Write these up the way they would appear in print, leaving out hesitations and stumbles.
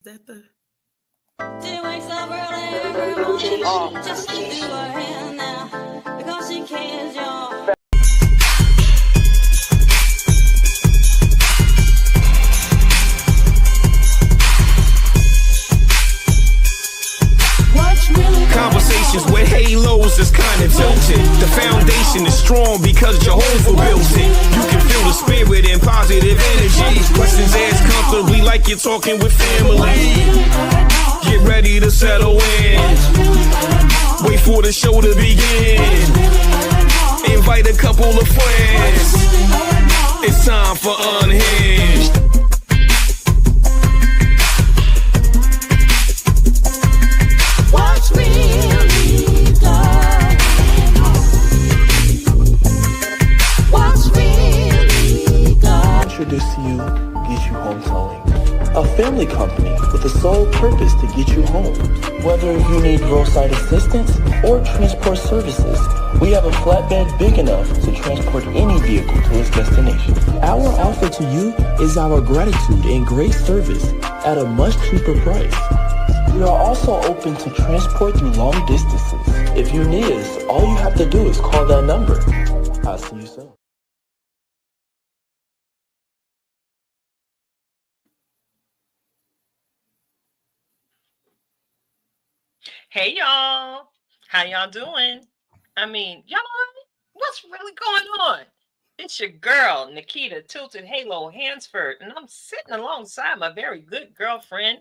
That the She wakes up early every morning just to do her hair now because she cares, y'all. Conversations with halos is kinda tilted. The foundation is strong because Jehovah built it. You can feel the spirit and positive energy. Questions asked comfortably like you're talking with family. Get ready to settle in. Wait for the show to begin. Invite a couple of friends. It's time for Unhinged. What's really going on? What's really going on? Introduce to you Get You Home Towing, a family company with the sole purpose to get you home. Whether you need roadside assistance or transport services, we have a flatbed big enough to transport any vehicle to its destination. Our offer to you is our gratitude and great service at a much cheaper price. We are also open to transport through long distances. If you need us, all you have to do is call that number. I'll see you soon. Hey y'all, how y'all doing? I mean, y'all, what's really going on? It's your girl, Nikita Tilted Halo Hansford, and I'm sitting alongside my very good girlfriend,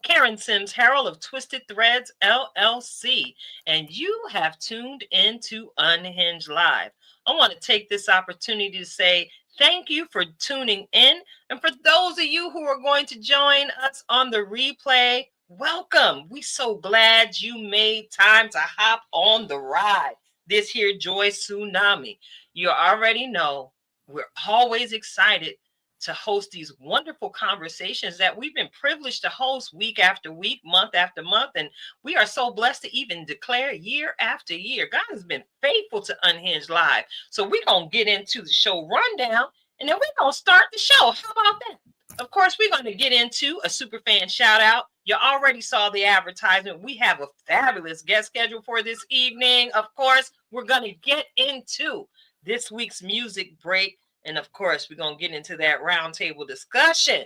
Karen Sims Harrell of Twisted Threads LLC, and you have tuned into Unhinged Live. I want to take this opportunity to say thank you for tuning in, and for those of you who are going to join us on the replay, welcome. We so glad you made time to hop on the ride. This here joy tsunami. You already know we're always excited to host these wonderful conversations that we've been privileged to host week after week, month after month. And we are so blessed to even declare year after year. God has been faithful to Unhinged Live. So we're going to get into the show rundown, and then we're going to start the show. How about that? Of course, we're going to get into a super fan shout out. You already saw the advertisement. We have a fabulous guest schedule for this evening. Of course, we're going to get into this week's music break. And of course, we're going to get into that roundtable discussion.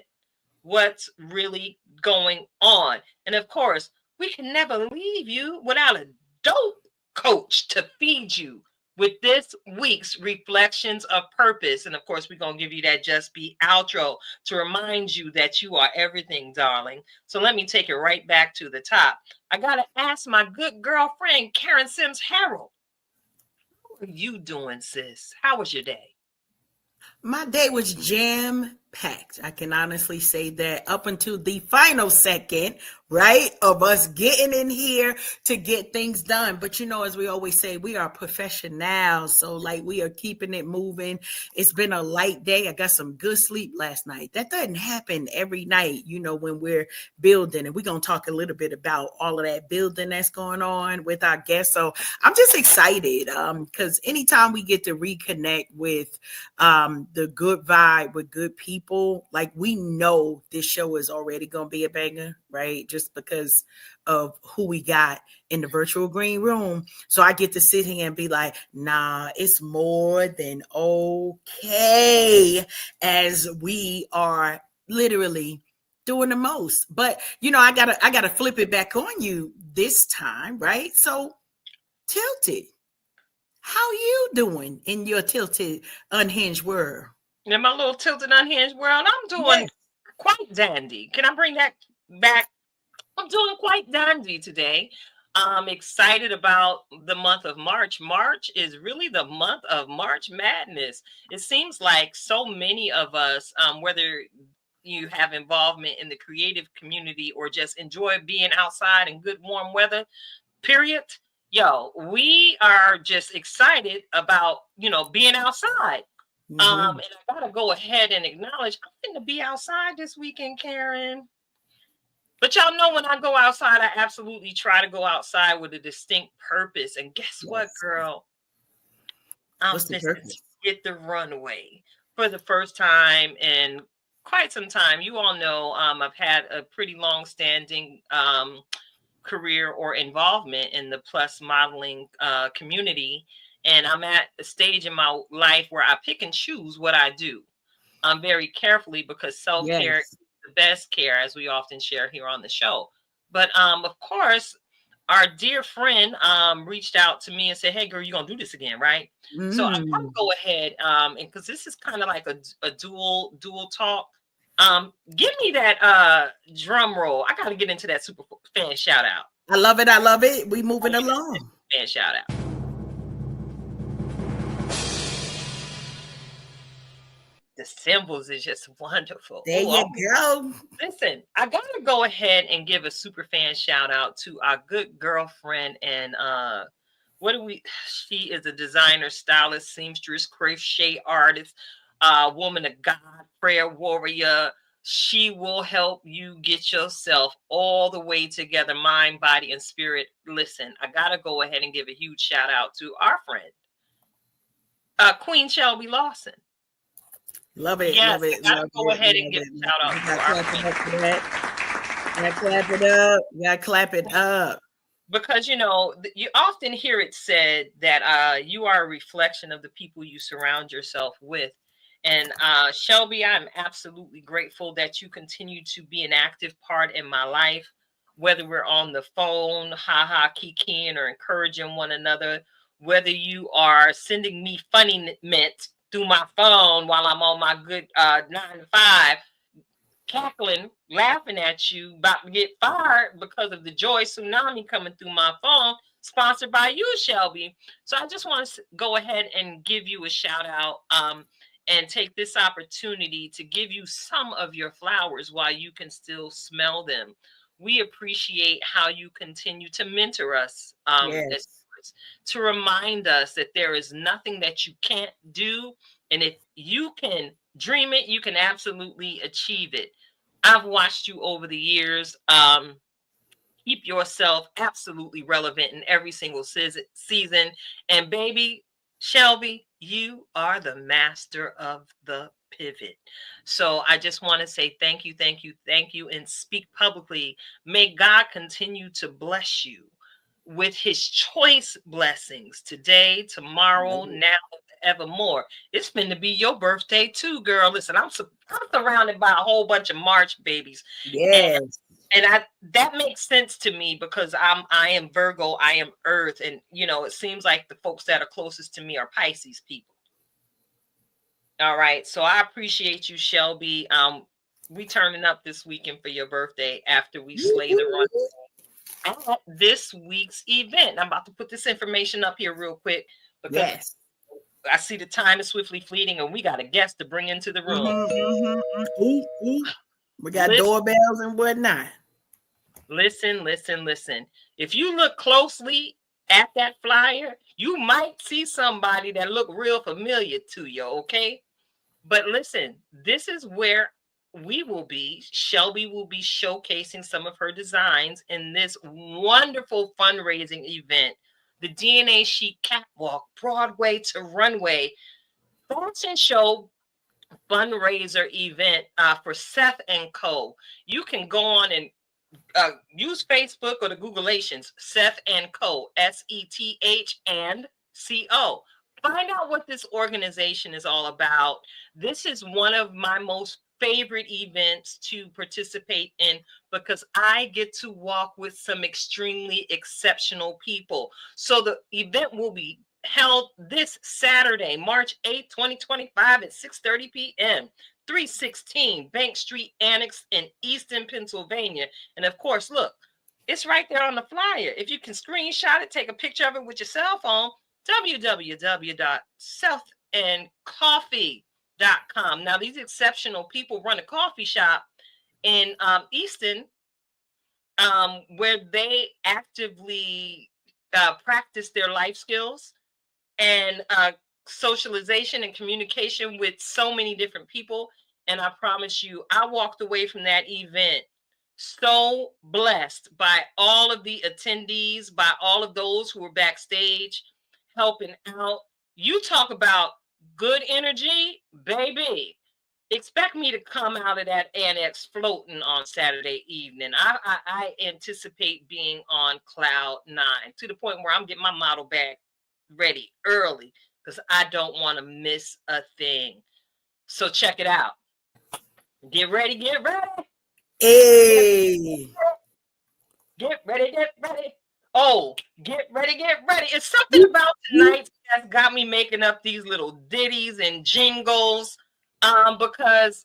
What's really going on? And of course, we can never leave you without a dope coach to feed you with this week's Reflections of Purpose. And of course, we're going to give you that Just Be outro to remind you that you are everything, darling. So let me take it right back to the top. I got to ask my good girlfriend, Karen Sims Harrell, how are you doing, sis? How was your day? My day was jam packed. I can honestly say that up until the final second, right, of us getting in here to get things done. But as we always say, we are professionals. So like we are keeping it moving. It's been a light day. I got some good sleep last night. That doesn't happen every night, when we're building. And we're going to talk a little bit about all of that building that's going on with our guests. So I'm just excited because anytime we get to reconnect with the good vibe with good people, like we know this show is already going to be a banger, right? Just because of who we got in the virtual green room. So I get to sit here and be like, nah, it's more than okay, as we are literally doing the most. But I gotta flip it back on you this time, right? So Tilted, how you doing in your tilted, unhinged world? In my little tilted unhinged world, I'm doing quite dandy. Can I bring that back? I'm doing quite dandy today. I'm excited about the month of March. March is really the month of March Madness. It seems like so many of us, whether you have involvement in the creative community or just enjoy being outside in good warm weather, period. We are just excited about, being outside. And I gotta go ahead and acknowledge I'm going to be outside this weekend, Karen. But y'all know when I go outside, I absolutely try to go outside with a distinct purpose. And guess what, girl? I'm What's the going to purpose? hit the runway for the first time in quite some time. You all know I've had a pretty long-standing career or involvement in the plus modeling community, and I'm at a stage in my life where I pick and choose what I do. Very carefully, because self-care is Yes. the best care, as we often share here on the show. But of course, our dear friend reached out to me and said, "Hey, girl, you're gonna do this again, right?" So I'm gonna Mm. go ahead and because this is kind of like a dual talk. Give me that drum roll. I gotta get into that super fan shout out. I love it. I love it. We moving along. Fan shout out. The symbols is just wonderful. There Oh, you go. listen, I gotta go ahead and give a super fan shout out to our good girlfriend and what do we she is a designer, stylist, seamstress, crochet artist, woman of God, prayer warrior. She will help you get yourself all the way together, mind, body, and spirit. Listen, I gotta go ahead and give a huge shout out to our friend, Queen Shelby Lawson. Love it. Yes, Love it. I gotta Love go it. ahead and Love give it. a shout out You to gotta our clap it queen. up for that. You gotta clap it up. You gotta clap it up. Because you often hear it said that you are a reflection of the people you surround yourself with. And Shelby, I'm absolutely grateful that you continue to be an active part in my life, whether we're on the phone, kikiing, or encouraging one another, whether you are sending me funny mint through my phone while I'm on my good 9 to 5, cackling, laughing at you, about to get fired because of the joy tsunami coming through my phone, sponsored by you, Shelby. So I just want to go ahead and give you a shout out and take this opportunity to give you some of your flowers while you can still smell them. We appreciate how you continue to mentor us, Yes. to remind us that there is nothing that you can't do. And if you can dream it, you can absolutely achieve it. I've watched you over the years. Keep yourself absolutely relevant in every single season. And baby, Shelby, you are the master of the pivot. So I just want to say thank you, thank you, thank you, and speak publicly. May God continue to bless you with his choice blessings today, tomorrow, now, evermore. It's been to be your birthday too, girl. Listen, I'm surrounded by a whole bunch of March babies, and Yes. that makes sense to me because I am Virgo, I am Earth, and it seems like the folks that are closest to me are Pisces people. All right, so I appreciate you, Shelby. We turning up this weekend for your birthday after we slay the run at this week's event. I'm about to put this information up here real quick because Yes. I see the time is swiftly fleeting and we got a guest to bring into the room. Ooh, ooh. We got Listen. doorbells and whatnot. Listen. If you look closely at that flyer, you might see somebody that look real familiar to you, okay? But listen, this is where we will be. Shelby will be showcasing some of her designs in this wonderful fundraising event, the DNA Chic Catwalk, Broadway to Runway fashion show fundraiser event for Seth and Co. You can go on and use Facebook or the Googleations, Seth and Co. SETH and CO. Find out what this organization is all about. This is one of my most favorite events to participate in because I get to walk with some extremely exceptional people. So the event will be held this Saturday, March 8th, 2025 at 6:30 p.m. 316 Bank Street Annex in Easton, Pennsylvania. And of course, look, it's right there on the flyer. If you can screenshot it, take a picture of it with your cell phone, www.selfandcoffee.com. Now, these exceptional people run a coffee shop in Easton where they actively practice their life skills and socialization and communication with so many different people. And I promise you, I walked away from that event so blessed by all of the attendees, by all of those who were backstage helping out. You talk about good energy, baby. expect me to come out of that annex floating on Saturday evening. I anticipate being on cloud 9 to the point where I'm getting my model bag ready early because I don't want to miss a thing. So check it out. Get ready, get ready. Hey. Get ready, get ready. Oh, get ready, get ready. It's something about tonight that's got me making up these little ditties and jingles. Because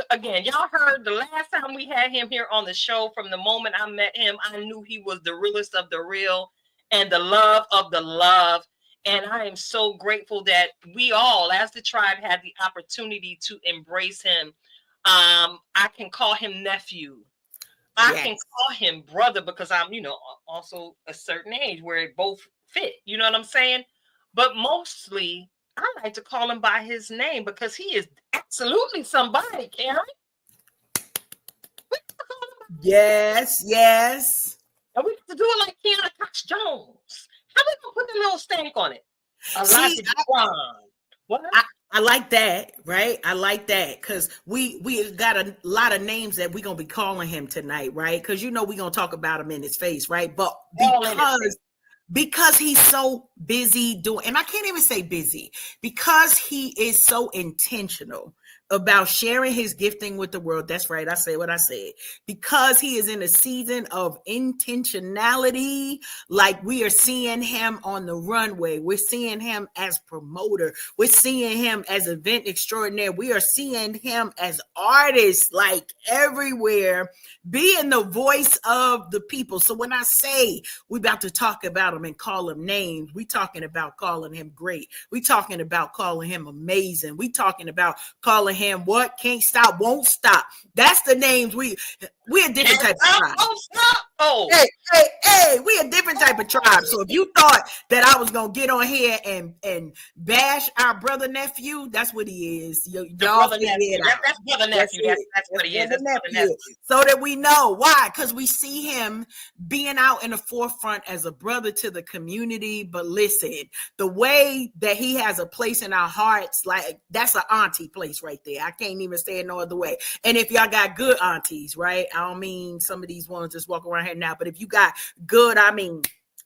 again, y'all heard the last time we had him here on the show, from the moment I met him, I knew he was the realest of the real and the love of the love. And I am so grateful that we all, as the tribe, had the opportunity to embrace him. I can call him nephew. I Yes. can call him brother because I'm, also a certain age where it both fit. You know what I'm saying? But mostly, I like to call him by his name because he is absolutely somebody, Karen. Yes, yes. And we have to do it like Keanu Cox Jones. How we gonna put the little stamp on it? See, Alahji DáQuan. What? I like that, right? I like that because we got a lot of names that we're gonna be calling him tonight, right? Because we're gonna talk about him in his face, right? But because he's so busy doing, and I can't even say busy, because he is so intentional about sharing his gifting with the world. That's right, I said what I said. Because he is in a season of intentionality, like we are seeing him on the runway, we're seeing him as promoter, we're seeing him as event extraordinaire, we are seeing him as artist, like everywhere, being the voice of the people. So when I say we about to talk about him and call him names, we talking about calling him great, we talking about calling him amazing, we talking about calling him what? Can't stop, won't stop. That's the names we're a different type of tribe. Oh, Hey, we a different type of tribe. So if you thought that I was gonna get on here and bash our brother nephew, that's what he is. Y'all brother nephew. That's brother nephew. That's what he is. That's brother nephew. So that we know why, because we see him being out in the forefront as a brother to the community. But listen, the way that he has a place in our hearts, like that's an auntie place right there. I can't even say it no other way. And if y'all got good aunties, right? I don't mean some of these ones just walk around here now, but if you got good, I mean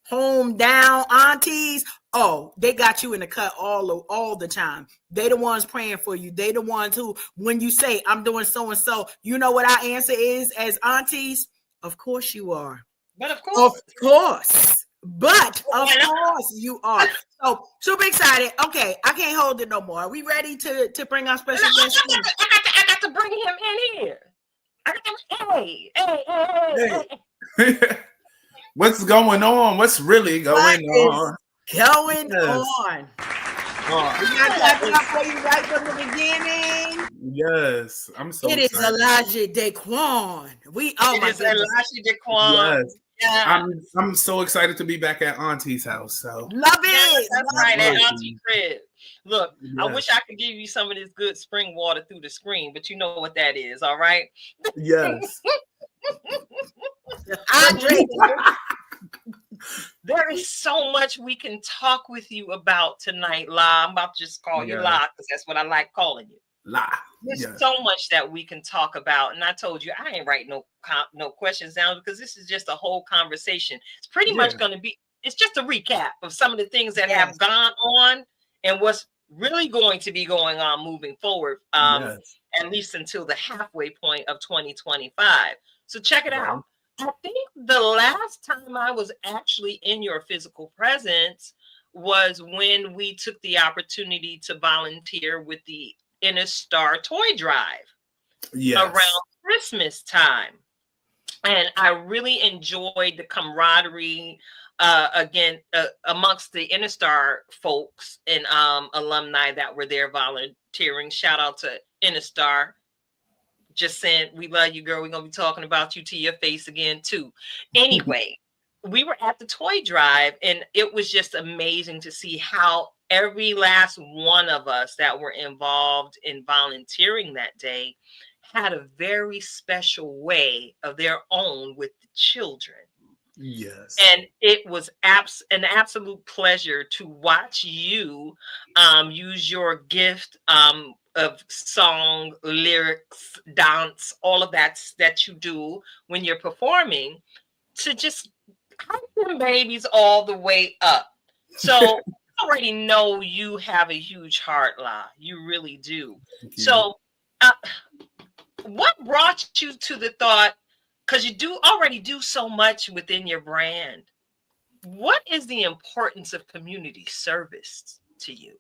home down aunties, oh, they got you in the cut all the time. They the ones praying for you. They the ones who, when you say I'm doing so and so, you know what our answer is as aunties? Of course you are. But of course. But of course you are. So super excited. Okay, I can't hold it no more. Are we ready to bring our special guest? I got to bring him in here. Hey. What's going on? What's really going on? Going on. We got clapping up for you right from the beginning. Yes, I'm so. It is Alahji DáQuan. It is Alahji DáQuan. Yes. Yeah. I'm so excited to be back at Auntie's house. So love it. That's right, at Auntie crib. Look, yes. I wish I could give you some of this good spring water through the screen, but you know what that is, all right? Yes. There is so much we can talk with you about tonight, La. I'm about to just call you La because that's what I like calling you. La. There's so much that we can talk about, and I told you I ain't writing no questions down because this is just a whole conversation. It's pretty much going to be. It's just a recap of some of the things that have gone on and what's really going to be going on moving forward, at least until the halfway point of 2025. So check it out. I think the last time I was actually in your physical presence was when we took the opportunity to volunteer with the Inner Star Toy Drive around Christmas time. And I really enjoyed the camaraderie amongst the Inner Star folks and alumni that were there volunteering. Shout out to Inner Star. Just saying, we love you, girl. We're going to be talking about you to your face again, too. Anyway, we were at the toy drive, and it was just amazing to see how every last one of us that were involved in volunteering that day had a very special way of their own with the children. Yes. And it was an absolute pleasure to watch you use your gift of song, lyrics, dance, all of that you do when you're performing to just hype them babies all the way up. So I already know you have a huge heart, La. You really do. So uh, what brought you to the thought, because you do already do so much within your brand, what is the importance of community service to you?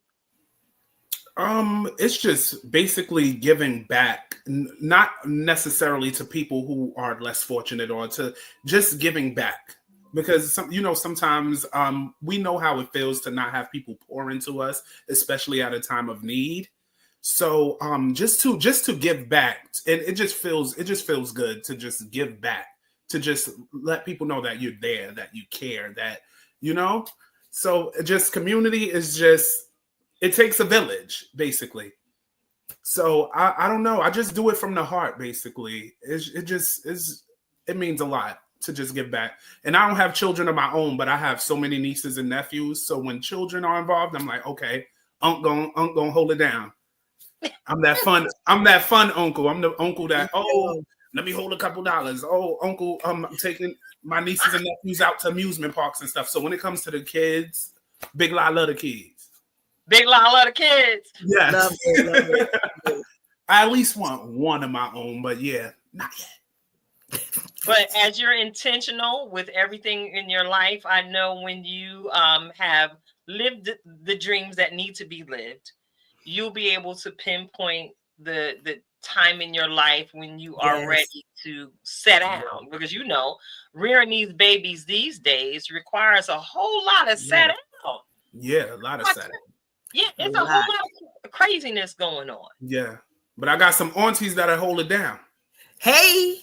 It's just basically giving back, not necessarily to people who are less fortunate, or to just giving back. Because sometimes we know how it feels to not have people pour into us, especially at a time of need. So just to give back, and it just feels good to just give back, to just let people know that you're there, that you care, that So just community is just, it takes a village, basically. So I don't know. I just do it from the heart, basically. It means a lot to just give back. And I don't have children of my own, but I have so many nieces and nephews. So when children are involved, I'm like, okay, Unc gonna hold it down. I'm that fun uncle. I'm the uncle that, let me hold a couple dollars. Oh, uncle, I'm taking my nieces and nephews out to amusement parks and stuff. So when it comes to the kids, Big La love the kids. Big La love the kids. Yes. Love it. I at least want one of my own, but yeah, not yet. But as you're intentional with everything in your life, I know when you have lived the dreams that need to be lived, you'll be able to pinpoint the time in your life when you are ready to set down. Because rearing these babies these days requires a whole lot of set down. Yeah, a lot of set down. Yeah, it's a whole lot of craziness going on. Yeah, but I got some aunties that hold it down. Hey,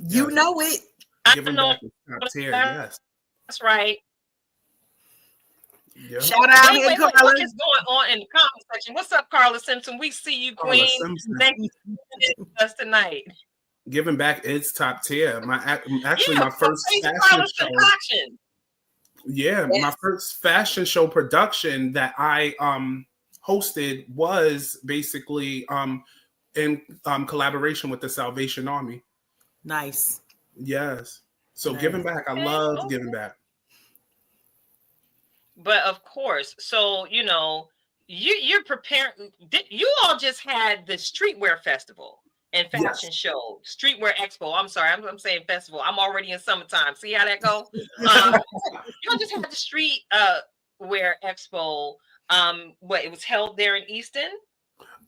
you know it. I Giving know. back is top tier, yes. That's right. Yeah. Shout out Wait, Carla. what is going on in the comment section? What's up, Carla Simpson? We see you, Queen. Thank you for being with us tonight. Giving back is top tier. My first fashion show. Production. Yeah, my first fashion show production that I hosted was basically in collaboration with the Salvation Army. Nice. Yes. So giving back, I love giving back. But of course, so you're preparing. You all just had the streetwear festival and fashion show, streetwear expo. I'm sorry, I'm saying festival. I'm already in summertime. See how that go? You just had the street wear expo. It was held there in Easton?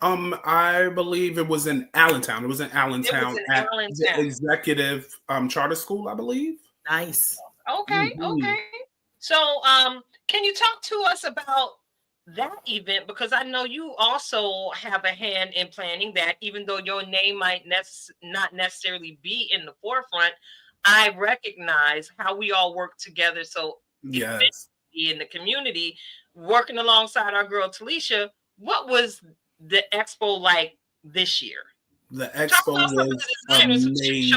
I believe it was in Allentown. It was in Allentown at the Executive Charter School, I believe. Nice. Okay, okay. So, can you talk to us about that event? Because I know you also have a hand in planning that, even though your name might not necessarily be in the forefront, I recognize how we all work together. So, in the community, working alongside our girl Talisha, what was the expo like this year? The expo was amazing.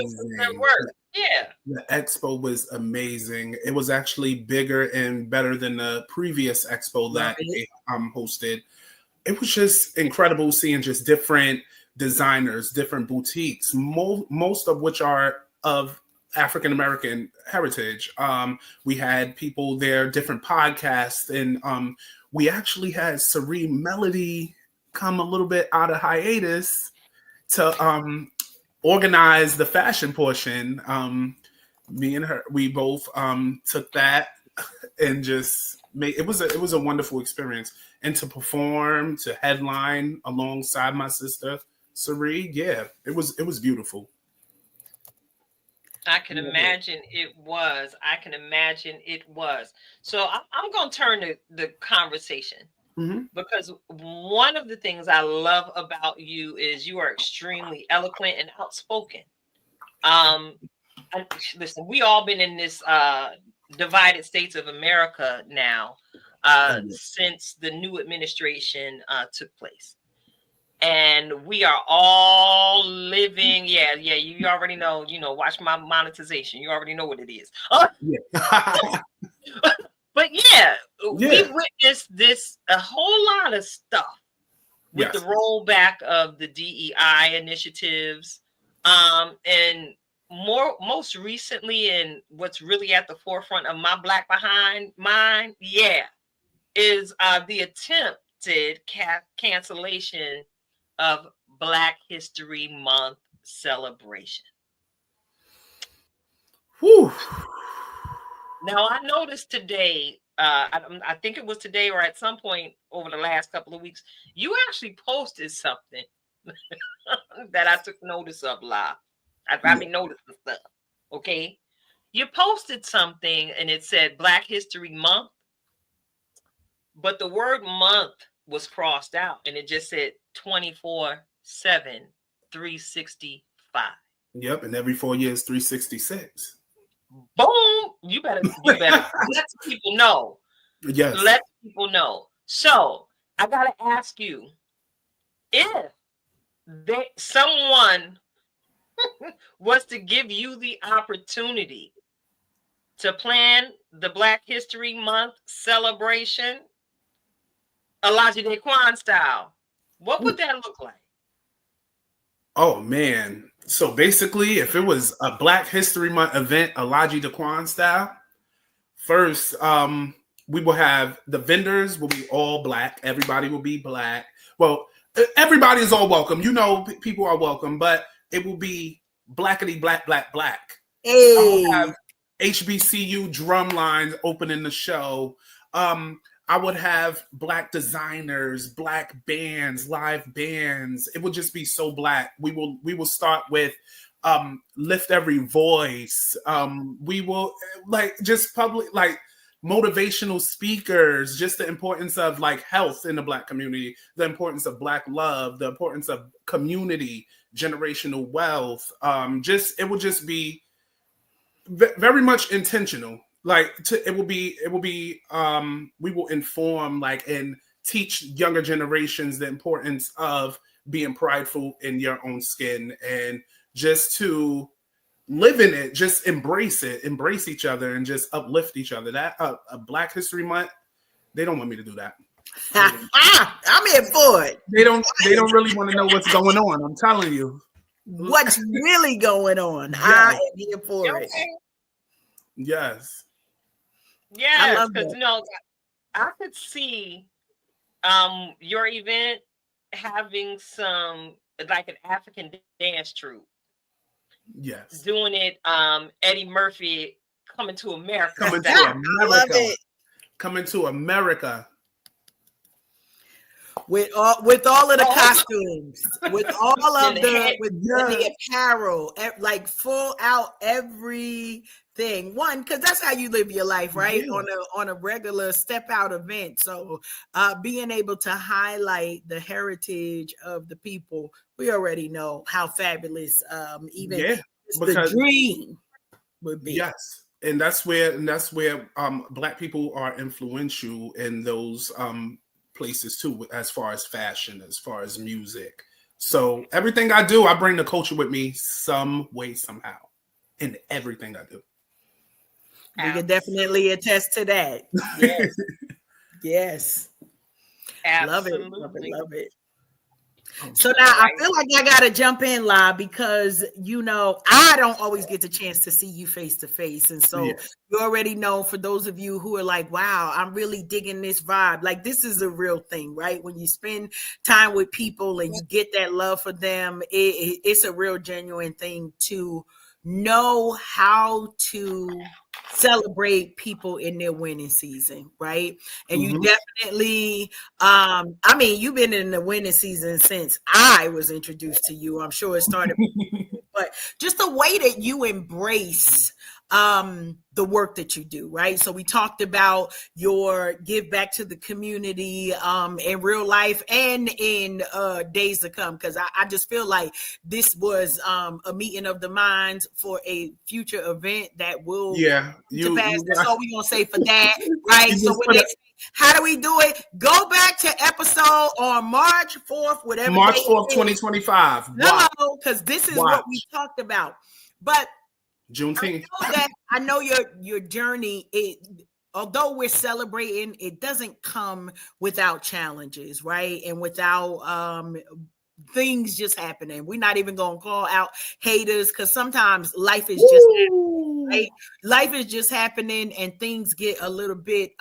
Yeah. The expo was amazing. It was actually bigger and better than the previous expo that they hosted. It was just incredible seeing just different designers, different boutiques, most of which are of African American heritage. We had people there, different podcasts, and we actually had Serene Melody come a little bit out of hiatus to organize the fashion portion. Me and her, we both took that and just made it was a wonderful experience. And to perform, to headline alongside my sister Serene, it was beautiful. I can imagine it was. So I'm going to turn the conversation. Because one of the things I love about you is you are extremely eloquent and outspoken. Listen, we all been in this divided states of America now since the new administration took place. And we are all living, you already know, watch my monetization. You already know what it is. But we witnessed a whole lot of stuff with the rollback of the DEI initiatives, and most recently, and what's really at the forefront of my Black behind mind, is the attempted cancellation of Black History Month celebration. Whew. Now, I noticed today, I think it was today or at some point over the last couple of weeks, you actually posted something that I took notice of live. I've been noticing stuff, okay? You posted something and it said Black History Month, but the word month was crossed out and it just said 24/7, 365. Yep, and every 4 years, 366. Boom! You better let people know. Yes. Let people know. So I gotta ask you, if someone was to give you the opportunity to plan the Black History Month celebration, Alahji DáQuan style, what would that look like? Oh man. So basically, if it was a Black History Month event, Alahji DáQuan style, first, we will have the vendors will be all Black. Everybody will be Black. Well, everybody is all welcome. You know, people are welcome, but it will be blackety black, black, black. Hey. I will have HBCU drum lines opening the show. I would have Black designers, Black bands, live bands. It would just be so Black. We will start with Lift Every Voice. We will just public motivational speakers, just the importance of health in the Black community, the importance of Black love, the importance of community, generational wealth. It will just be very much intentional. We will inform and teach younger generations the importance of being prideful in your own skin and just to live in it, just embrace it, embrace each other, and just uplift each other. That a Black History Month, they don't want me to do that. I'm in for it. They don't really want to know what's going on. I'm telling you. What's really going on? I am here for it. Yes. Yes, because I could see your event having some an African dance troupe. Yes. Doing it, Eddie Murphy Coming to America. Coming to America. I love it. Coming to America. With all of the costumes, with all of the apparel, full out everything. One, because that's how you live your life, right? Yeah. On a regular step out event. So being able to highlight the heritage of the people, we already know how fabulous the dream would be. Yes. And that's where Black people are influential in those places too, as far as fashion, as far as music. So everything I do, I bring the culture with me some way, somehow, in everything I do. We can definitely attest to that. Yes. Yes. Absolutely. Love it. So now I feel like I gotta jump in, La, because I don't always get the chance to see you face to face, and so you already know. For those of you who are like, "Wow, I'm really digging this vibe," this is a real thing, right? When you spend time with people and you get that love for them, it's a real genuine thing to know how to celebrate people in their winning season, right? And you definitely you've been in the winning season since I was introduced to you. I'm sure it started but just the way that you embrace the work that you do, right? So we talked about your give back to the community in real life and in days to come, because I just feel like this was a meeting of the minds for a future event that will pass. That's all we're gonna say for that, right? So how do we do it? Go back to episode on March 4th, whatever. March 4th, 2025. No, because this is what we talked about. But Juneteenth. I know your journey. although we're celebrating, it doesn't come without challenges, right? And without things just happening. We're not even gonna call out haters because sometimes life is just happening, right? Life is just happening and things get a little bit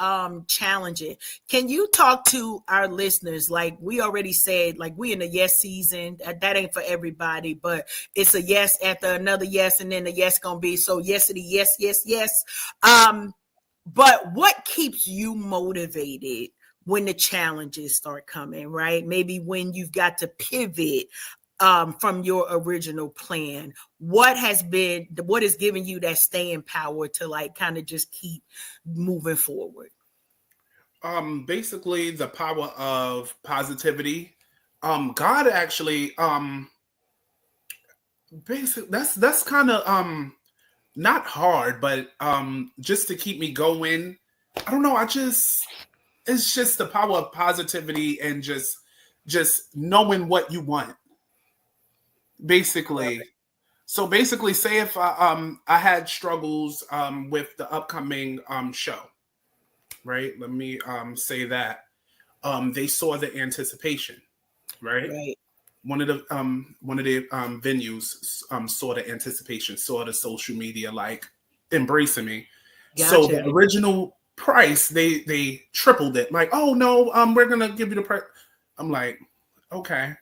challenging. Can you talk to our listeners? Like we already said, like we in the yes season. That ain't for everybody, but it's a yes after another yes, and then the yes gonna be so yesity, yes, yes, yes. But what keeps you motivated when the challenges start coming, right? Maybe when you've got to pivot from your original plan. What has given you that staying power to like kind of just keep moving forward? Basically the power of positivity. God actually, basically that's kind of not hard, but just to keep me going. I don't know. It's just the power of positivity and just knowing what you want. Basically. So basically, say if I had struggles with the upcoming show, right? Let me say that they saw the anticipation, right? Right. One of the venues saw the anticipation, saw the social media like embracing me. So Gotcha. the original price they tripled it. Like, oh no, we're gonna give you the price. I'm like, okay,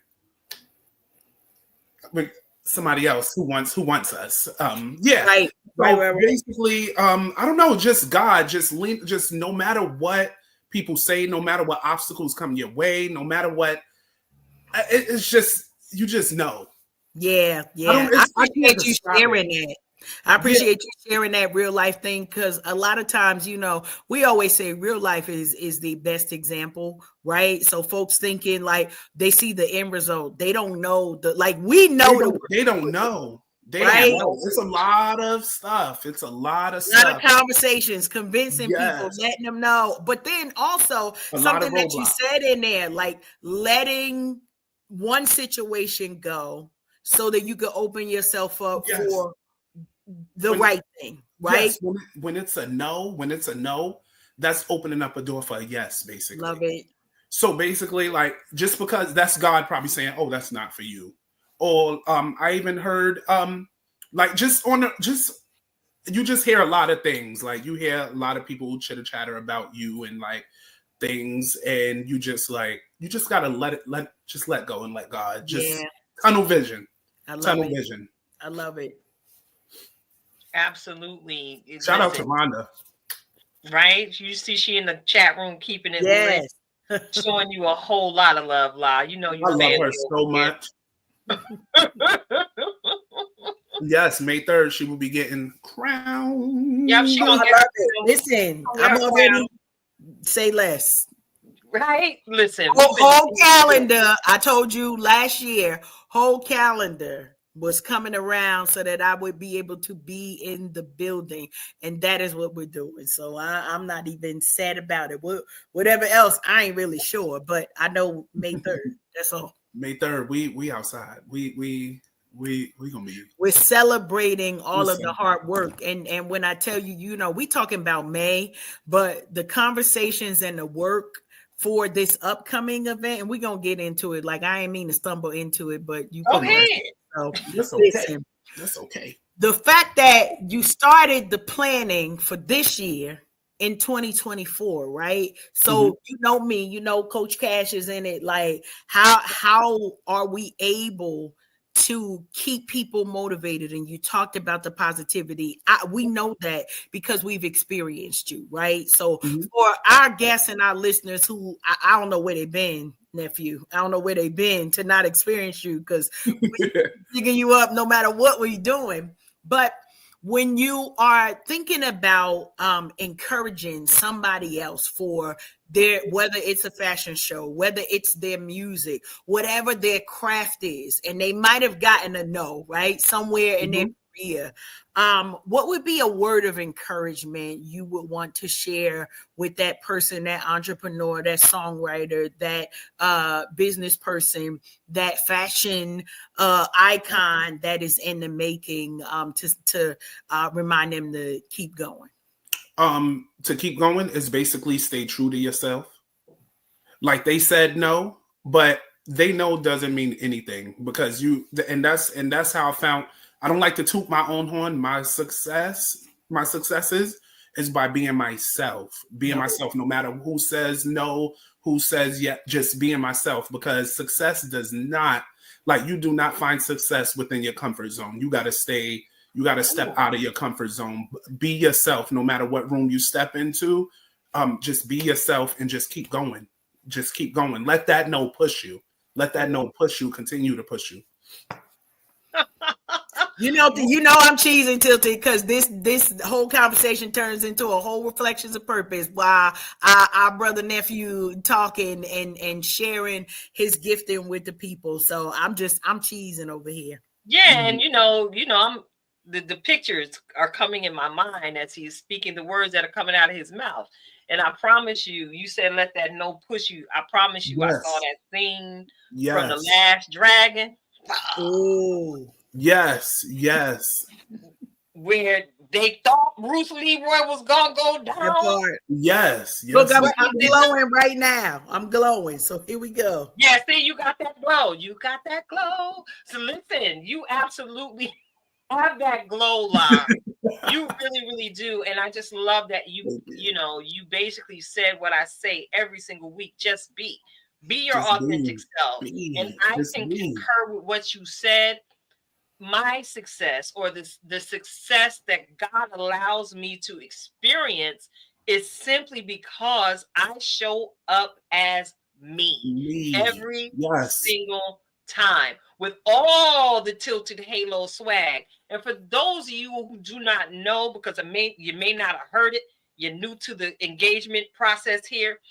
with somebody else who wants us. Yeah. Right. So Right. basically, I don't know, just God, just no matter what people say, no matter what obstacles come your way, no matter what. It's just you just know. Yeah. I I can't appreciate you describe sharing it. that. I appreciate you sharing that real life thing because a lot of times, we always say real life is the best example, right? So folks thinking like they see the end result, they don't know we know They don't know. They right? don't know. It's a lot of stuff. It's a lot of A lot of stuff. conversations, convincing people, Yes. letting them know. But then also A lot of something that you roadblocks. said in there, like letting one situation go so that you can open yourself up Yes. for the right thing, right? Yes. When it's a no, that's opening up a door for a yes, basically. Love it. So basically, like just because that's God probably saying, "Oh, that's not for you," or I even heard like you just hear a lot of things. Like you hear a lot of people chitter chatter about you and like things, and you just gotta let go and let God. Just tunnel vision. I love Tunnel it. vision. I love it. Absolutely. Shout out to Rhonda. Right? You see she in the chat room keeping it Yes. lit, showing you a whole lot of love, La. You know you I love her so much. Yes, May 3rd, she will be getting crowned. Yep, she gonna I get love it. Listen, I'm already say less. right. Listen, Whole calendar. I told you last year, whole calendar was coming around so that I would be able to be in the building. And that is what we're doing. So I'm not even sad about it. Whatever else, I ain't really sure. But I know May 3rd. That's all. May 3rd, we outside. We gonna be. We're celebrating all of the hard work. And when I tell you, we talking about May, but the conversations and the work for this upcoming event, and we're gonna get into it. Like I ain't mean to stumble into it, but you go ahead. So that's okay. Listen, that's okay. The fact that you started the planning for this year in 2024, right? So you know me, Coach Cash is in it. Like how are we able to keep people motivated? And you talked about the positivity. We know that because we've experienced you, right? So for our guests and our listeners who I don't know where they've been, nephew, I don't know where they've been to not experience you because we're picking you up no matter what we're doing. But when you are thinking about encouraging somebody else for whether it's a fashion show, whether it's their music, whatever their craft is, and they might have gotten a no, right? Somewhere in their career. What would be a word of encouragement you would want to share with that person, that entrepreneur, that songwriter, that business person, that fashion icon that is in the making to remind them to keep going? To keep going is basically stay true to yourself. Like they said no, but they know doesn't mean anything because and that's how I found. I don't like to toot my own horn. My successes is by being myself. Being myself, no matter who says no, who says yeah, just being myself. Because success does not, like, you do not find success within your comfort zone. You got to stay. You got to step out of your comfort zone. Be yourself, no matter what room you step into. Just be yourself and just keep going. Just keep going. Let that no push you. Let that no push you. Continue to push you. You know, I'm cheesing, Tilted, because this whole conversation turns into a whole reflections of purpose while our brother nephew talking and sharing his gifting with the people. So I'm cheesing over here. Yeah, and I'm the pictures are coming in my mind as he's speaking the words that are coming out of his mouth. And I promise you, you said let that no push you. I promise you, Yes. I saw that scene Yes. from The Last Dragon. Oh, yes, where they thought Bruce Leroy was gonna go that down. part. yes. Look, I'm glowing right now. I'm glowing. So here we go. Yeah, see, you got that glow. You got that glow. So listen, you absolutely have that glow, Lar. You really, really do. And I just love that you basically said what I say every single week. Just be your authentic self. And I can concur with what you said. My success, or the success that God allows me to experience, is simply because I show up as me every single time with all the Tilted Halo swag. And for those of you who do not know, because you may not have heard it, you're new to the engagement process here,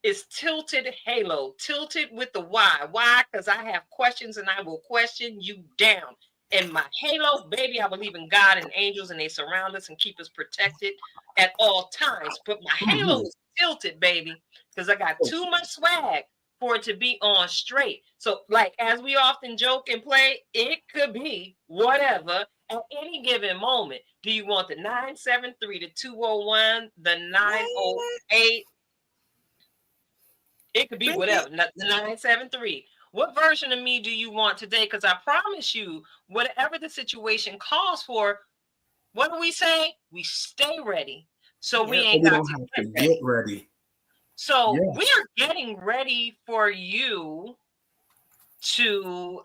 is Tilted Halo. Tilted with the Y. Why? Because I have questions and I will question you down. And my halo, baby, I believe in God and angels, and they surround us and keep us protected at all times. But my halo is tilted, baby, because I got too much swag for it to be on straight. So, like, as we often joke and play, it could be whatever at any given moment. Do you want the 973, the 201, the 908? It could be whatever, the 973. What version of me do you want today? Because I promise you, whatever the situation calls for, what do we say? We stay ready. So we ain't got to get ready. So we are getting ready for you to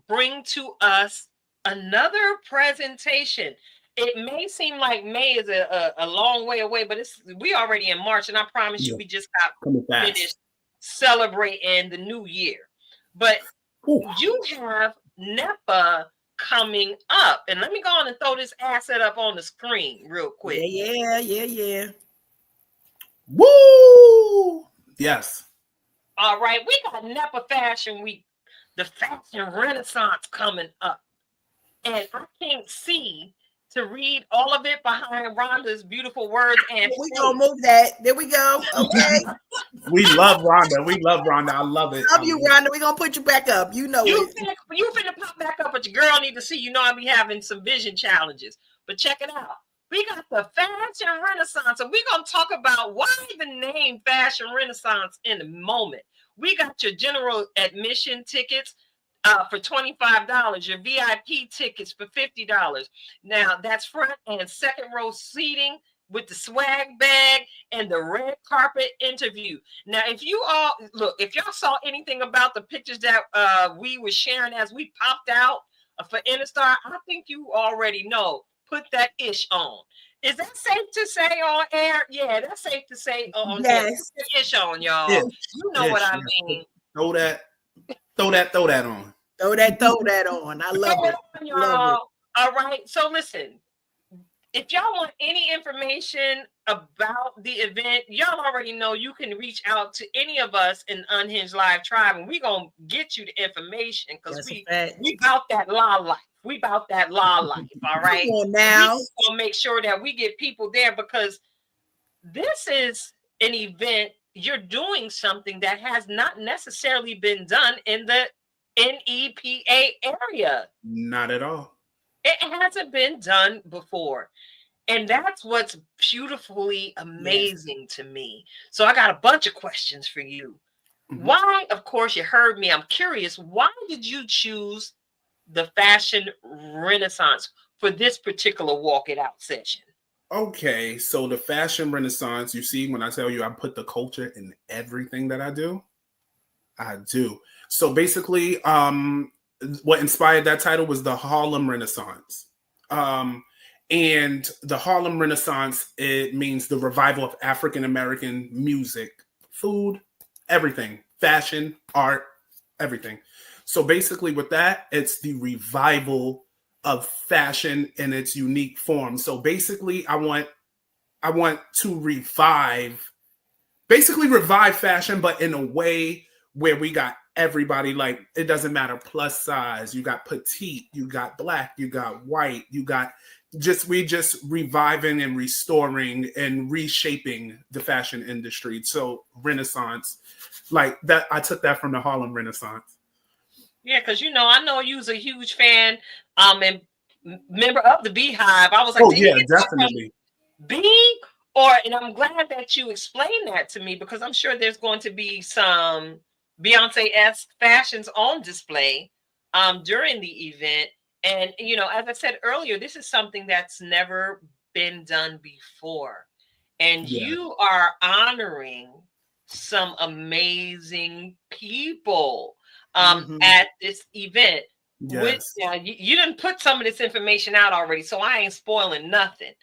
bring to us another presentation. It may seem like May is a long way away, but we already in March, and I promise you, we just got finished celebrating the new year. But you have NEPA coming up. And let me go on and throw this asset up on the screen real quick. Yeah. Woo! Yes. All right. We got NEPA Fashion Week, the Fashion Renaissance coming up. And I can't see to read all of it behind Rhonda's beautiful words. And we're going to move that. There we go. Okay. We love Rhonda. I love it. Love you, Rhonda. We're going to put you back up. You know you finna pop back up, but your girl need to see. You know I be having some vision challenges. But check it out. We got the Fashion Renaissance, and we're going to talk about why the name Fashion Renaissance in a moment. We got your general admission tickets for $25, your VIP tickets for $50. Now, that's front and second row seating with the swag bag and the red carpet interview. Now, if y'all saw anything about the pictures that we were sharing as we popped out for Interstar, I think you already know. Put that ish on. Is that safe to say on air? Yeah, that's safe to say on air. Put that ish on, y'all. You know what I mean. Throw that on. Throw that on. I love it. Y'all. Love it. All right. So listen, if y'all want any information about the event, y'all already know you can reach out to any of us in Unhinged Live Tribe, and we're going to get you the information because we about that law life. We about that law life, all right? Come on now. We going to make sure that we get people there because this is an event. You're doing something that has not necessarily been done in the NEPA area. Not at all. It hasn't been done before. And that's what's beautifully Yes. amazing to me. So I got a bunch of questions for you. Mhm. Why, of course, you heard me. I'm curious, why did you choose the fashion renaissance for this particular walk it out session? Okay, so the fashion renaissance, you see, when I tell you I put the culture in everything that I do, I do. So basically, what inspired that title was the Harlem Renaissance. Um, and the Harlem Renaissance, it means the revival of African American music, food, everything, fashion, art, everything. So basically, with that, it's the revival of fashion in its unique form. So basically, I want to revive fashion, but in a way where we got everybody, like, it doesn't matter, plus size, you got petite, you got black, you got white, you got just reviving and restoring and reshaping the fashion industry. So Renaissance, like that, I took that from the Harlem Renaissance. Yeah, because I know you was a huge fan, and member of the Beehive. I was like, Oh did he yeah, get that from definitely. B? And I'm glad that you explained that to me because I'm sure there's going to be some Beyonce-esque fashions on display during the event. And, as I said earlier, this is something that's never been done before. And Yeah. you are honoring some amazing people Mhm. at this event. With Yes. now, you didn't put some of this information out already, so I ain't spoiling nothing.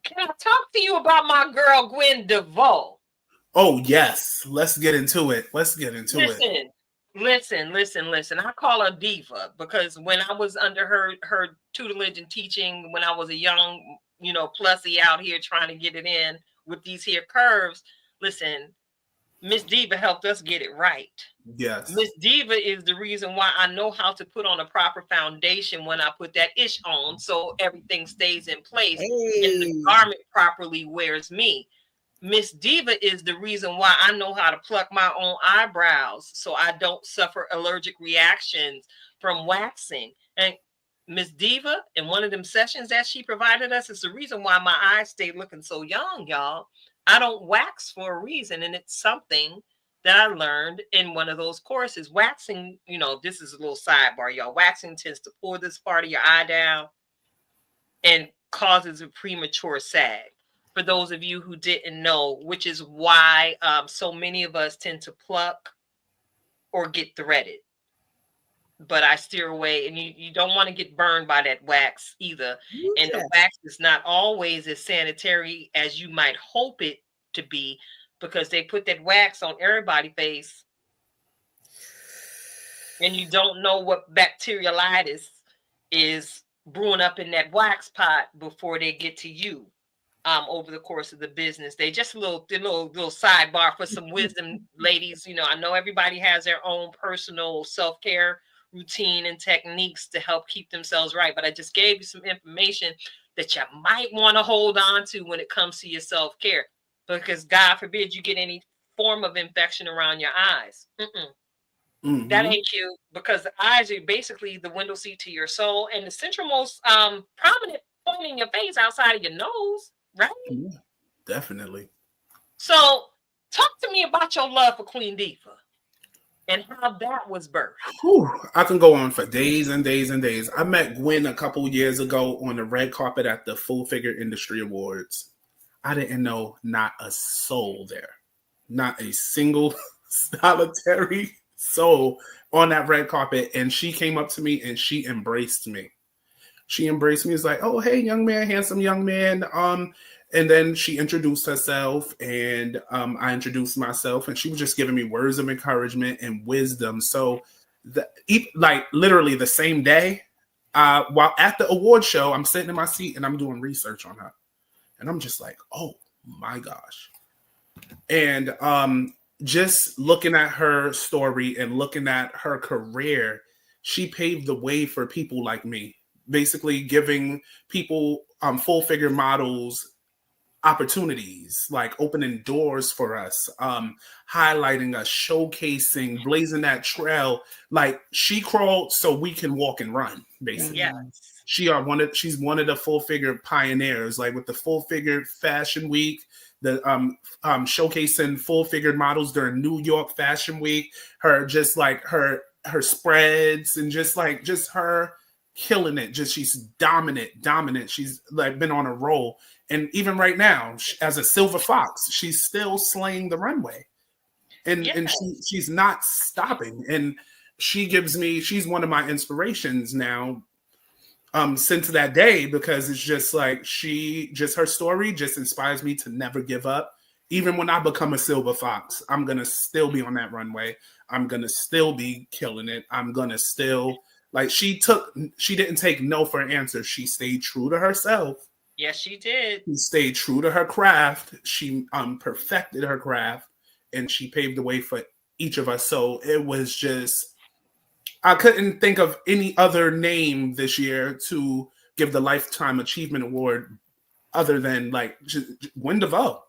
Can I talk to you about my girl Gwen DeVoe? Oh yes. Let's get into it. Let's get into it. Listen. I call her Diva because when I was under her tutelage and teaching, when I was a young, plussy out here trying to get it in with these here curves, listen, Miss Diva helped us get it right. Yes. Miss Diva is the reason why I know how to put on a proper foundation when I put that ish on so everything stays in place and the Hey. garment properly wears me. Miss Diva is the reason why I know how to pluck my own eyebrows so I don't suffer allergic reactions from waxing. And Miss Diva, in one of them sessions that she provided us, is the reason why my eyes stay looking so young, y'all. I don't wax for a reason, and it's something that I learned in one of those courses. Waxing, this is a little sidebar, y'all. Waxing tends to pull this part of your eye down and causes a premature sag. For those of you who didn't know, which is why so many of us tend to pluck or get threaded. But I steer away, and you don't want to get burned by that wax either. And the Yes. wax is not always as sanitary as you might hope it to be because they put that wax on everybody's face and you don't know what bacteriolitis is brewing up in that wax pot before they get to you over the course of the business. They just a little sidebar for some wisdom, ladies. I know everybody has their own personal self-care routine and techniques to help keep themselves right, but I just gave you some information that you might want to hold on to when it comes to your self-care, because God forbid you get any form of infection around your eyes. That Mm-hmm. ain't cute, because the eyes are basically the window seat to your soul and the centralmost prominent point in your face outside of your nose, right? Yeah, definitely. So talk to me about your love for Queen Diva and how that was birthed. Whew, I can go on for days and days and days. I met Gwen a couple years ago on the red carpet at the Full Figure Industry Awards. I didn't know not a soul there, not a single solitary soul on that red carpet. And she came up to me and she embraced me. She embraced me. It's like, oh, hey, young man, handsome young man. And then she introduced herself, and I introduced myself, and she was just giving me words of encouragement and wisdom. So, like literally the same day, while at the award show, I'm sitting in my seat and I'm doing research on her, and I'm just like, oh my gosh. And just looking at her story and looking at her career, she paved the way for people like me, basically giving people full figure models opportunities, like opening doors for us, highlighting us, showcasing, blazing that trail. Like she crawled so we can walk and run, basically. Yes. She's one of the full figure pioneers, like with the full figure fashion week, the showcasing full figured models during New York Fashion Week, her just like her spreads and just her killing it. Just she's dominant. She's like been on a roll. And even right now, as a silver fox, she's still slaying the runway. And she's not stopping. And she's one of my inspirations now since that day, because it's just like her story just inspires me to never give up. Even when I become a silver fox, I'm going to still be on that runway. I'm going to still be killing it. I'm going to still, like, she didn't take no for an answer. She stayed true to herself. Yes, she did. She stayed true to her craft. She perfected her craft, and she paved the way for each of us. So it was just, I couldn't think of any other name this year to give the Lifetime Achievement Award other than like Gwen DeVoe.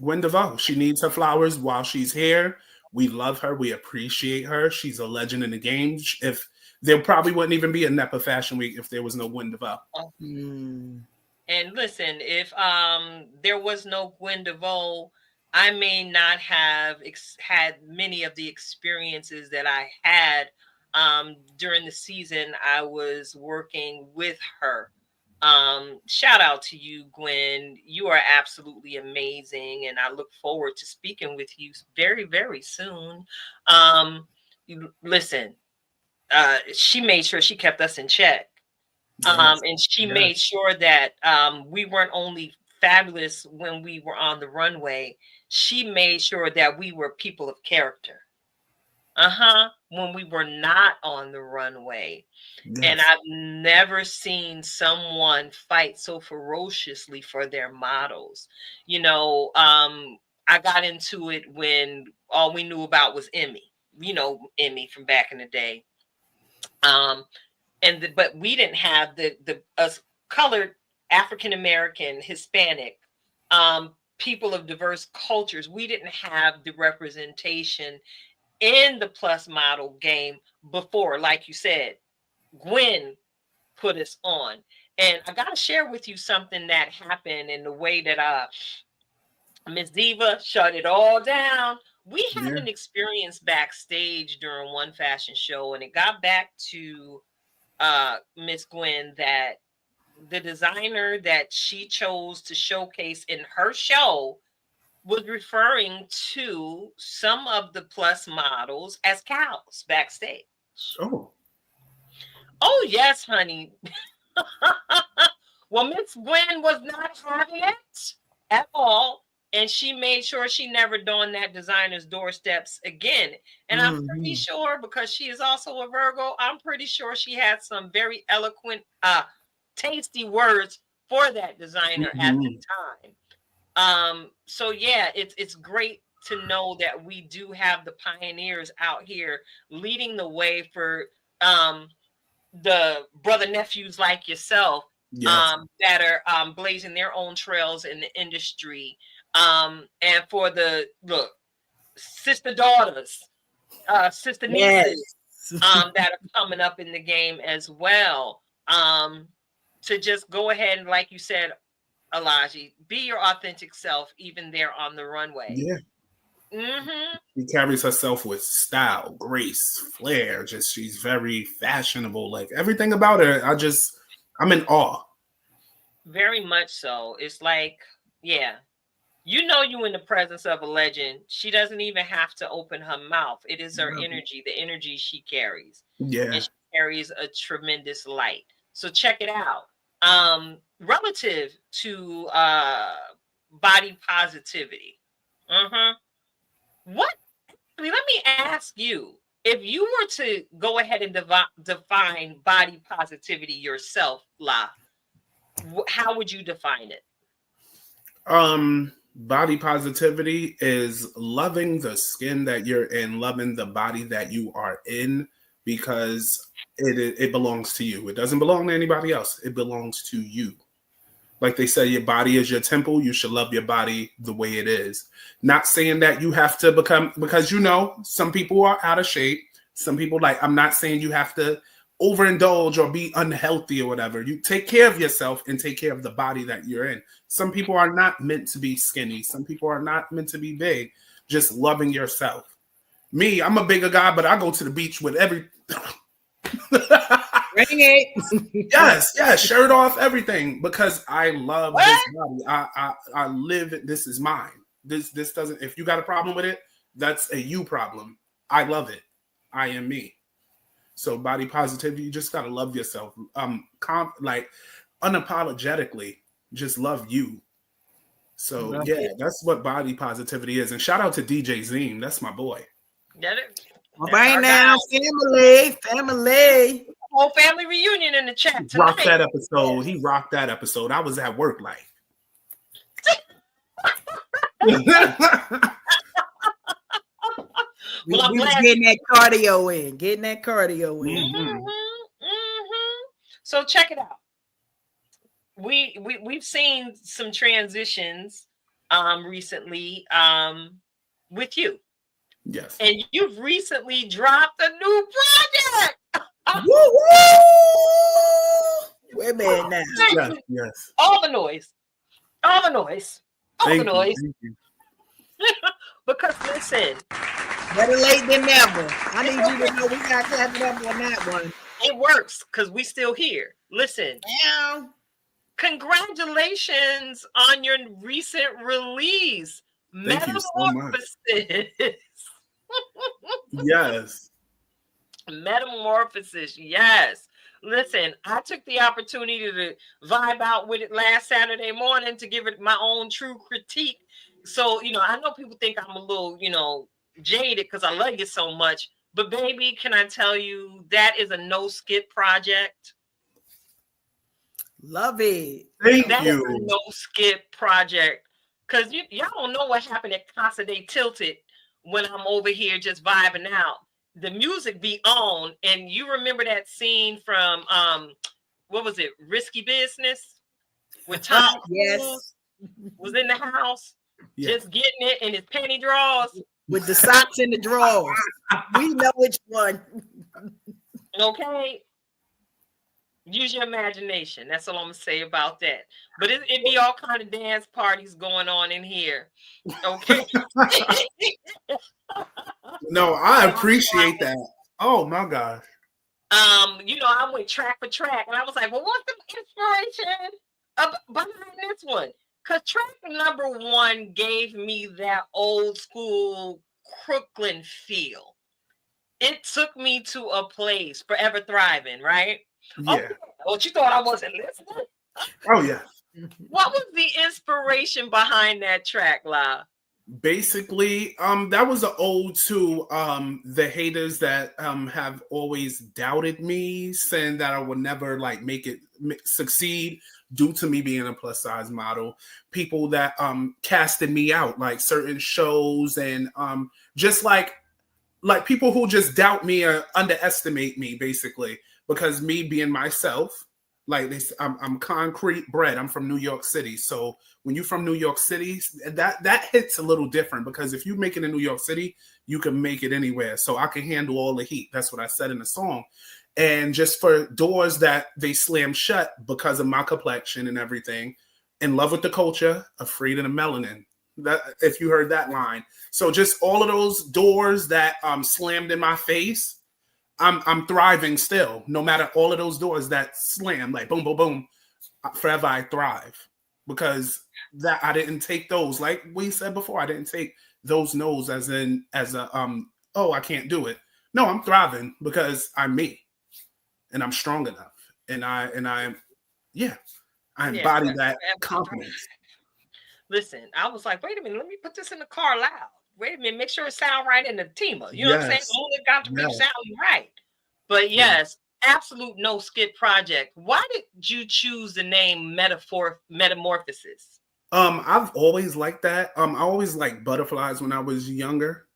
Gwen DeVoe. She needs her flowers while she's here. We love her. We appreciate her. She's a legend in the game. If there probably wouldn't even be a NEPA Fashion Week if there was no Gwen DeVoe. And listen, if there was no Gwen DeVoe, I may not have had many of the experiences that I had during the season I was working with her. Shout out to you, Gwen. You are absolutely amazing, and I look forward to speaking with you very, very soon. Listen, she made sure she kept us in check. And she made sure that we weren't only fabulous when we were on the runway. She made sure that we were people of character. When we were not on the runway. Yes. And I've never seen someone fight so ferociously for their models. You know, I got into it when all we knew about was Emmy. You know, Emmy from back in the day. But we didn't have the us colored African American, Hispanic, people of diverse cultures. We didn't have the representation in the plus model game before. Like you said, Gwen put us on. And I gotta share with you something that happened in the way that Miss Diva shut it all down. We had an experience backstage during one fashion show, and it got back to Miss Gwen that the designer that she chose to showcase in her show was referring to some of the plus models as cows backstage. Oh yes, honey. Well, Miss Gwen was not having it at all, and she made sure she never donned that designer's doorsteps again. And I'm pretty sure, because she is also a Virgo, I'm pretty sure she had some very eloquent, tasty words for that designer at the time. So yeah, it's great to know that we do have the pioneers out here leading the way for the brother nephews like yourself, that are blazing their own trails in the industry, and for the sister daughters, sister nieces, that are coming up in the game as well, to just go ahead and, like you said, Alahji, be your authentic self, even there on the runway. She carries herself with style, grace, flair. Just she's very fashionable. Like everything about her, I'm in awe. Very much so. It's like, yeah, you know, you in the presence of a legend. She doesn't even have to open her mouth. It is her energy, the energy she carries. And she carries a tremendous light. So check it out. Relative to body positivity. Let me ask you, if you were to go ahead and define body positivity yourself, La, how would you define it? Body positivity is loving the skin that you're in, loving the body that you are in, because it belongs to you. It doesn't belong to anybody else. It belongs to you. Like they say, your body is your temple. You should love your body the way it is. Not saying that you have to become, because some people are out of shape. Some people I'm not saying you have to overindulge or be unhealthy or whatever. You take care of yourself and take care of the body that you're in. Some people are not meant to be skinny. Some people are not meant to be big. Just loving yourself. Me, I'm a bigger guy, but I go to the beach with every... Bring it. Yes, shirt off, everything, because I love this body. I live it. This is mine. This doesn't. If you got a problem with it, that's a you problem. I love it. I am me. So body positivity, you just gotta love yourself. Unapologetically, just love you. So that's what body positivity is. And shout out to DJ Zine. That's my boy. Get it? All right now, family. Whole family reunion in the chat tonight. Rocked that episode. He rocked that episode. I was at work Well, I'm glad getting that cardio in. Mm-hmm. So check it out. We've seen some transitions recently with you. Yes. And you've recently dropped a new project. Woo! Wait a minute now. Yes. All the noise. Thank you. Because listen, better late than never. I need you to know we got clapped up on that one. It works because we still here. Listen. Yeah. Congratulations on your recent release. Thank Metamorphosis. you so much. Yes. Metamorphosis. Yes. Listen, I took the opportunity to vibe out with it last Saturday morning to give it my own true critique. So, I know people think I'm a little, jaded because I love you so much. But baby, can I tell you, that is a no skip project. Love it. Thank that you. Is a no skip project. Because y'all don't know what happened at Casa de Tilted when I'm over here just vibing out. The music be on, and you remember that scene from what was it, Risky Business, with Tom Yes, was in the house, yes. just getting it in his panty drawers with the socks in the drawers. We know which one. Okay, use your imagination. That's all I'm gonna say about that. But it be all kind of dance parties going on in here. Okay. No, I appreciate that. Oh my gosh. I went track for track, and I was like, well, what's the inspiration behind this one? Because track number 1 gave me that old school Crooklyn feel. It took me to a place, Forever Thriving, right? Yeah. Okay. Oh, you thought I wasn't listening? Oh yeah. What was the inspiration behind that track, La? Basically, that was an ode to the haters that have always doubted me, saying that I would never make it succeed due to me being a plus size model. People that casted me out, like certain shows, and just like people who just doubt me or underestimate me, basically, because me being myself. I'm concrete bred. I'm from New York City. So when you're from New York City, that hits a little different, because if you make it in New York City, you can make it anywhere. So I can handle all the heat. That's what I said in the song. And just for doors that they slam shut because of my complexion and everything, in love with the culture, afraid of the melanin. That, if you heard that line. So just all of those doors that slammed in my face, I'm thriving still, no matter all of those doors that slam, like boom, boom, boom. Forever I thrive, because that I didn't take those, like we said before, I didn't take those no's as a oh, I can't do it. No, I'm thriving because I'm me, and I'm strong enough, and I embody that confidence. Listen, I was like, wait a minute, let me put this in the car loud. Wait a minute, make sure it sound right in the Tima. You know what I'm saying? Only got to be sounding right. But yes, absolute no skip project. Why did you choose the name Metamorphosis? I've always liked that. I always liked butterflies when I was younger.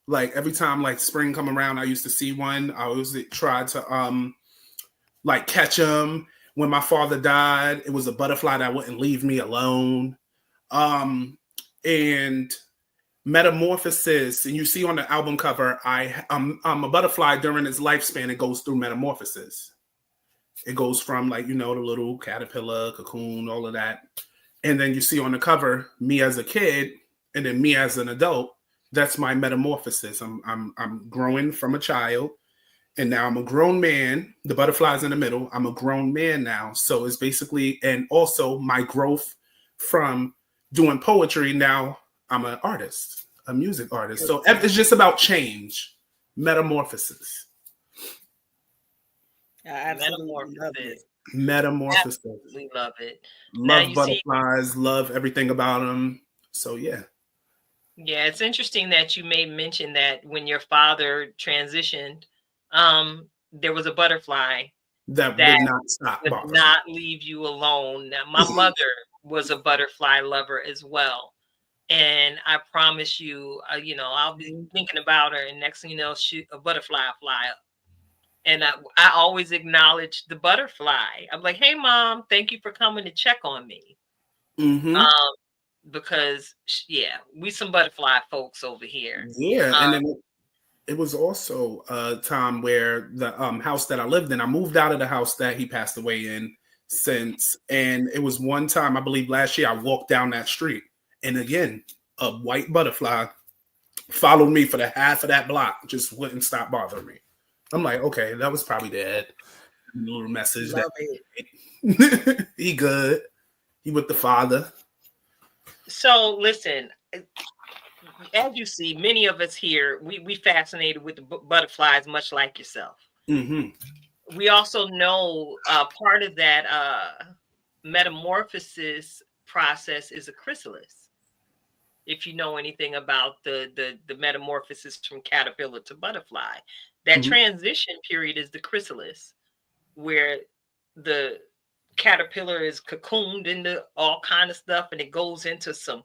Like every time spring come around, I used to see one. I always tried to catch them. When my father died, it was a butterfly that wouldn't leave me alone. And metamorphosis, and you see on the album cover, I'm a butterfly during its lifespan. It goes through metamorphosis. It goes from like, the little caterpillar, cocoon, all of that. And then you see on the cover, me as a kid, and then me as an adult. That's my metamorphosis. I'm growing from a child, and now I'm a grown man. The butterfly's in the middle. I'm a grown man now. So it's basically, and also my growth from doing poetry. Now I'm an artist, a music artist. So it's just about change, metamorphosis. I absolutely love it. Metamorphosis. Absolutely love it. Love butterflies, love everything about them. So yeah. Yeah, it's interesting that you may mention that when your father transitioned, there was a butterfly that would not stop, would not leave you alone. Now, my mother was a butterfly lover as well, and I promise you, I'll be thinking about her, and next thing you know, a butterfly fly up. And I always acknowledge the butterfly. I'm like, hey, Mom, thank you for coming to check on me. Mm-hmm. Because, we some butterfly folks over here. Yeah, and then it was also a time where the house that I lived in, I moved out of the house that he passed away in and it was one time, I believe last year, I walked down that street. And again, a white butterfly followed me for the half of that block, just wouldn't stop bothering me. I'm like, okay, that was probably Dad. A little message. He good. He with the father. So listen, as you see, many of us here, we fascinated with the butterflies, much like yourself. Mm-hmm. We also know part of that metamorphosis process is a chrysalis. If you know anything about the metamorphosis from caterpillar to butterfly, that transition period is the chrysalis, where the caterpillar is cocooned into all kind of stuff, and it goes into some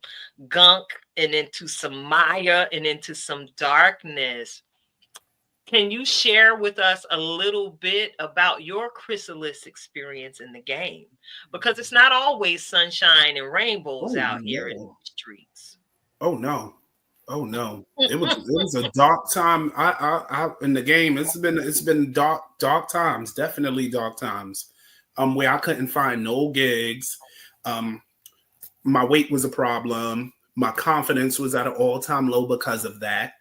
gunk and into some maya and into some darkness. Can you share with us a little bit about your chrysalis experience in the game? Because it's not always sunshine and rainbows out here in the streets. Oh no. It was a dark time. I in the game. It's been dark times, definitely dark times. Where I couldn't find no gigs. My weight was a problem. My confidence was at an all-time low because of that.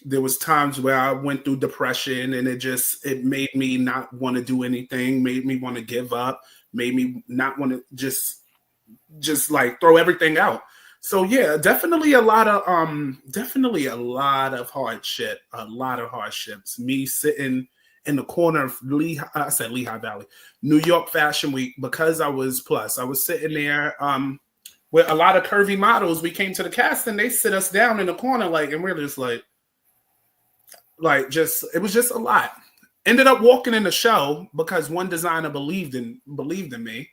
There was times where I went through depression, and it made me not want to do anything, made me want to give up, made me not want to just like throw everything out. So yeah, definitely a lot of hardship, Me sitting in the corner of Lehigh Valley, New York Fashion Week, because I was sitting there with a lot of curvy models. We came to the casting, they sit us down in the corner, and we're just it was just a lot. Ended up walking in the show because one designer believed in me.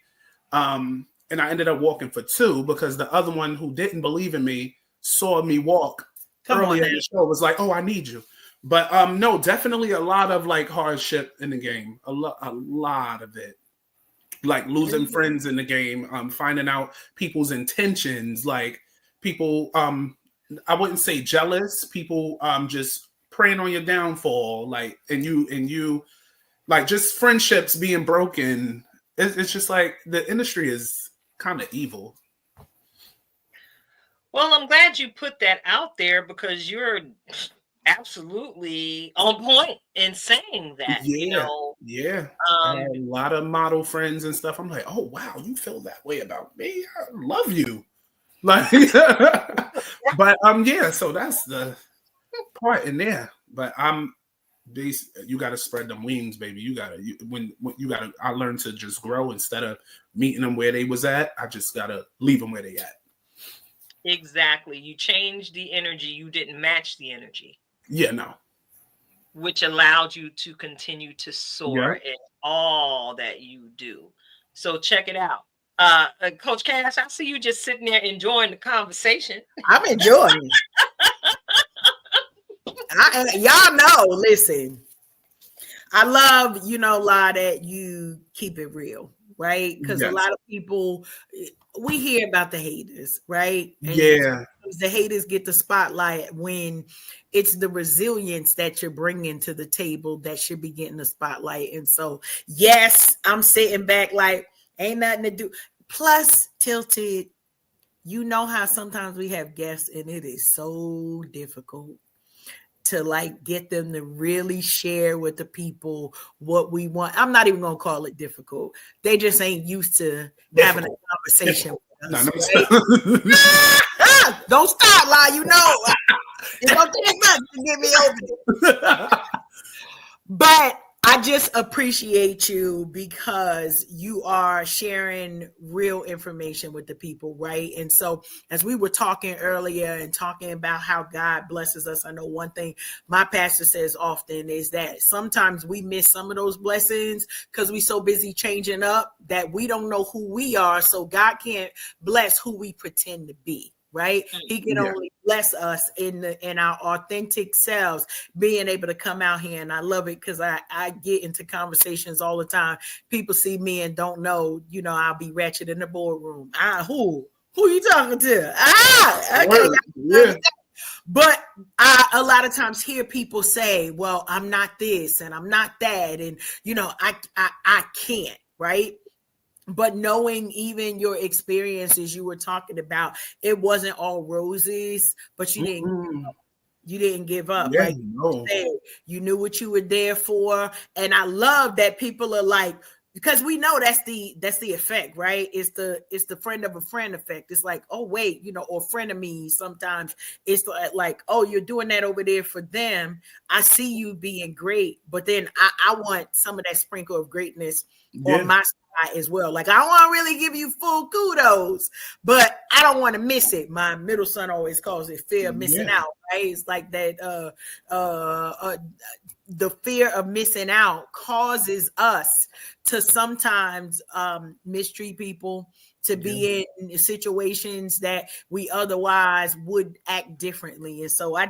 And I ended up walking for two because the other one who didn't believe in me saw me walk earlier in the show, was like, oh, I need you. But no, definitely a lot of hardship in the game. A lot of it. Losing friends in the game, finding out people's intentions, people I wouldn't say jealous, people just preying on your downfall, and you just friendships being broken. It's just the industry is kind of evil. Well, I'm glad you put that out there because you're absolutely on point in saying that. Yeah. I had a lot of model friends and stuff. I'm like, oh wow, you feel that way about me? I love you. But yeah. So that's the part in there. But you got to spread them wings, baby. I learned to just grow instead of meeting them where they was at. I just got to leave them where they at. Exactly. You changed the energy. You didn't match the energy. Yeah, no. Which allowed you to continue to soar in all that you do. So check it out. Coach Cash, I see you just sitting there enjoying the conversation. I'm enjoying it. Y'all know, listen, I love, La, that you keep it real, right? Because a Yes. lot of people, we hear about the haters, right? And Yeah. the haters get the spotlight when it's the resilience that you're bringing to the table that should be getting the spotlight. And so, yes, I'm sitting back like, ain't nothing to do. Plus, Tilted, you know how sometimes we have guests and it is so difficult to like get them to really share with the people what we want. I'm not even gonna call it difficult. They just ain't used to having a conversation with us. Right? Don't stop, La. You know it's gonna take much to get me over there. But I just appreciate you because you are sharing real information with the people, right? And so, as we were talking earlier and talking about how God blesses us, I know one thing my pastor says often is that sometimes we miss some of those blessings because we're so busy changing up that we don't know who we are. So, God can't bless who we pretend to be. Right, he can only bless us in our authentic selves, being able to come out here. And I love it because I get into conversations all the time. People see me and don't know, I'll be ratchet in the boardroom. Who you talking to? Okay. Yeah. But I a lot of times hear people say, well, I'm not this and I'm not that, and I can't, right? But knowing even your experiences you were talking about, it wasn't all roses, but you didn't give up. Yeah, like you said, you knew what you were there for. And I love that people are like, because we know that's the effect, right? It's the friend of a friend effect. It's like, oh wait, or frenemies. Sometimes it's like, oh, you're doing that over there for them. I see you being great, but then I want some of that sprinkle of greatness on my side as well. Like, I don't want to really give you full kudos, but I don't want to miss it. My middle son always calls it fear of missing out, right? It's like that the fear of missing out causes us to sometimes mistreat people, to be in situations that we otherwise would act differently. And so I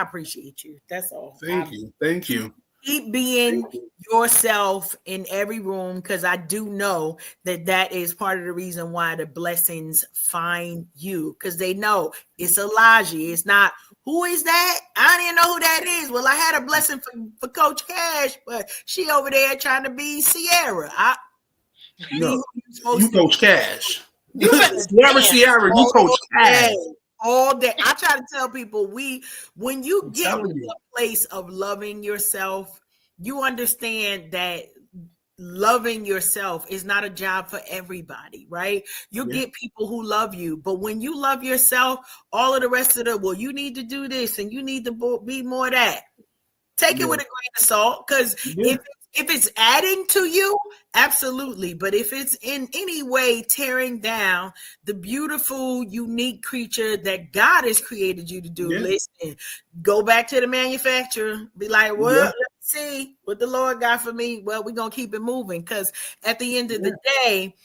appreciate you. That's all. Thank you. Keep being yourself in every room, because I do know that is part of the reason why the blessings find you, because they know it's Alahji. It's not, who is that? I don't even know who that is. Well, I had a blessing for Coach Cash, but she over there trying to be Sierra. You Coach Cash. You Sierra, you Coach Cash. All day. I try to tell people, when you get to a place of loving yourself, you understand that loving yourself is not a job for everybody, right? You'll get people who love you, but when you love yourself, all of the rest of well, you need to do this and you need to be more that. Take it with a grain of salt, because if it's adding to you, absolutely. But if it's in any way tearing down the beautiful, unique creature that God has created you to do, listen, go back to the manufacturer. Be like, well, let's see what the Lord got for me. Well, we're going to keep it moving, because at the end of the day,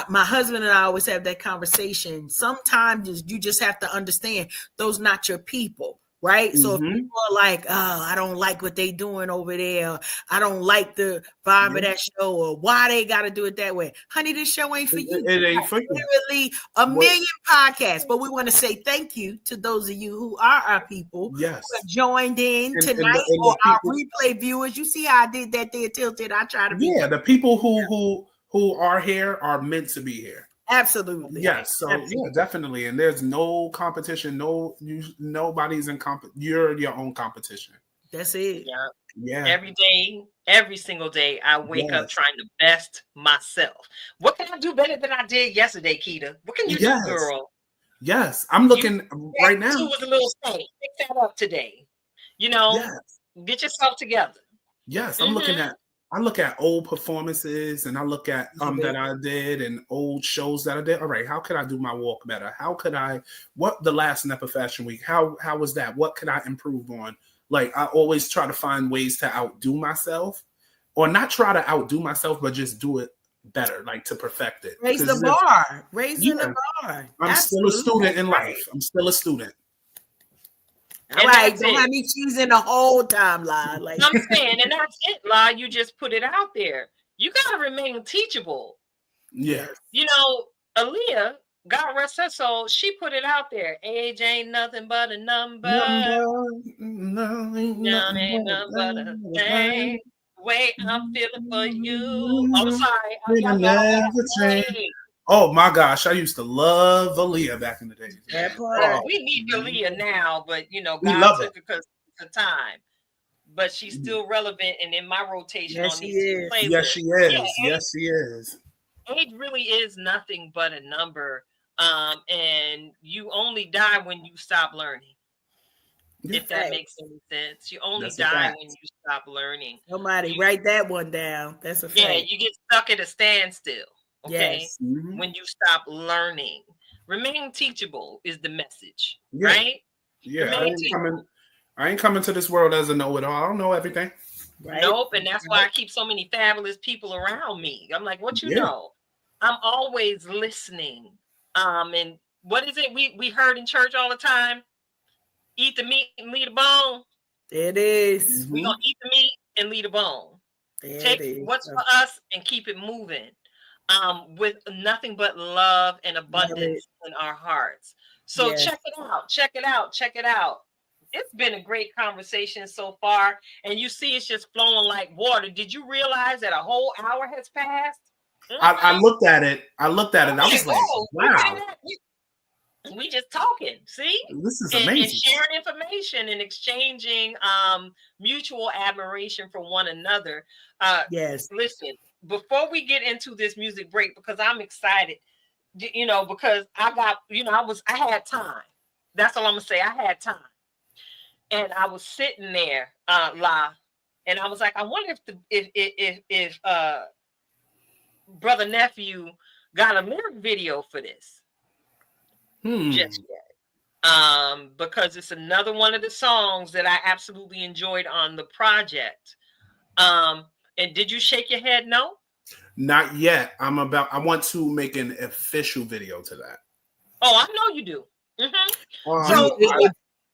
my husband and I always have that conversation. Sometimes you just have to understand those not your people. Right. So if people are like, oh, I don't like what they doing over there. I don't like the vibe of that show, or why they got to do it that way. Honey, this show ain't for you. It ain't for you. Literally a million podcasts. But we want to say thank you to those of you who are our people who have joined in tonight, or our replay viewers. You see how I did that there, Tilted. I try to be. Yeah, the people who are here are meant to be here. Absolutely. Yes. So yeah, definitely. And there's no competition. Nobody's in you're your own competition. That's it. Yeah. Every day, every single day, I wake up trying to best myself. What can I do better than I did yesterday, Keita? What can you do, girl? Yes. I'm looking right now. You was a little safe. Pick that up today. Get yourself together. Yes. I'm looking at. I look at old performances, and I look at that I did, and old shows that I did. All right, how could I do my walk better? How could I? What the last Napa Fashion Week? How was that? What could I improve on? Like, I always try to find ways to outdo myself, or not try to outdo myself, but just do it better, like to perfect it. Raising the bar. I'm still a student in life. I'm still a student. All And right, that's don't it. have me cheesing the whole time, La. Like, I'm saying, and that's it, La. You just put it out there. You gotta remain teachable. Yeah. You know, Aaliyah, God rest her soul, she put it out there. Age ain't nothing but a number. Young ain't nothing but a thing. Way I'm feeling for you. I'm sorry. Y'all know I gotta play. Oh my gosh, I used to love Aaliyah back in the day. that part. Oh, We need Aaliyah now, but you know, we God love her. took her because of time. But she's still relevant and in my rotation Yes, on she these two is. playlists. Yes, she is. Yes, she is. Age really is nothing but a number. And you only die when you stop learning. If that Right. makes any sense. You only That's a die fact. when you stop learning. Somebody write that one down. That's a fact. Yeah, you get stuck at a standstill. Okay. Yes. Mhm. When you stop learning. Remain teachable is the message. Yeah. Right? Yeah, Remain I ain't coming to this world as a know-it-all. I don't know everything. Right. Nope, and that's why I keep so many fabulous people around me. I'm like, what you Yeah. know? I'm always listening. And what is it we heard in church all the time? Eat the meat and leave the bone. It is. We're gonna eat the meat and leave the bone. There Take it is. what's for us and keep it moving. With nothing but love and abundance in our hearts. So Yes. check it out. Check it out. Check it out. It's been a great conversation so far, and you see it's just flowing like water. Did you realize that a whole hour has passed? I looked at it. I was like, Whoa, wow, we just talking. See, this is and amazing. sharing information and exchanging mutual admiration for one another. Yes. Listen, before we get into this music break, because I'm excited, you know, because I got, you know, I had time. That's all I'm gonna say. I had time. And I was sitting there, La, and I was like, I wonder if brother nephew got a lyric video for this just yet. Because it's another one of the songs that I absolutely enjoyed on the project. And did you shake your head? No? Not yet. I want to make an official video to that. Oh, I know you do. Mm-hmm. So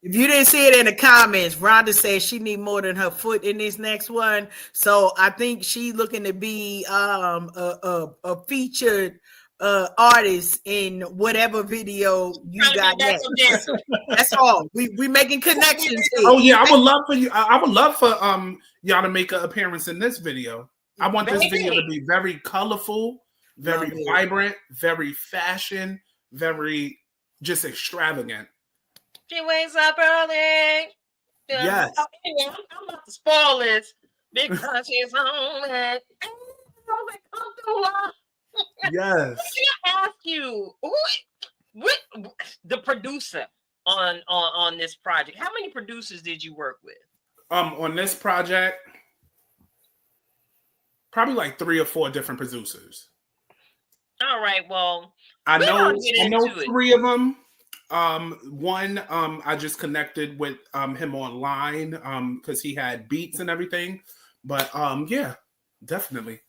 if you didn't see it in the comments, Rhonda says she need more than her foot in this next one. So I think she looking to be a featured artist in whatever video you got next. That's all. We making connections here. Oh yeah, I would love for you. I would love for y'all to make an appearance in this video. I want this video to be very colorful, very vibrant, very fashion, very just extravagant. She wakes up early. Yes. Oh, anyway, I'm about to spoil this because she's home and come through. Yes. Let me ask you, what the producer on this project? How many producers did you work with? On this project, probably like 3 or 4 different producers. All right. Well, I know 3 of them. One, I just connected with him online because he had beats and everything. But yeah, definitely.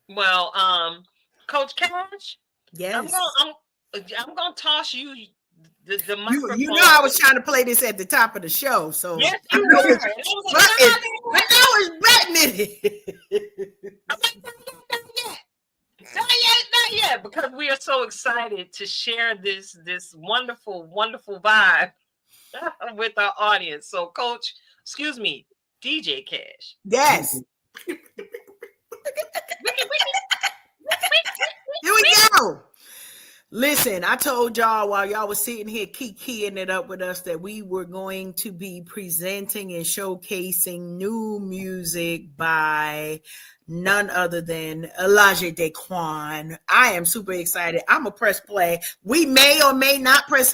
Well, Coach Cash, yes, I'm gonna toss you the microphone. You know I was trying to play this at the top of the show, so yes, you were. I was betting it. Not yet, because we are so excited to share this wonderful vibe with our audience. So, Coach, excuse me, DJ Cash. Yes. Here we go. Listen, I told y'all while y'all was sitting here keying it up with us that we were going to be presenting and showcasing new music by none other than Alahji DáQuan. I am super excited. I'm a press play. We may or may not press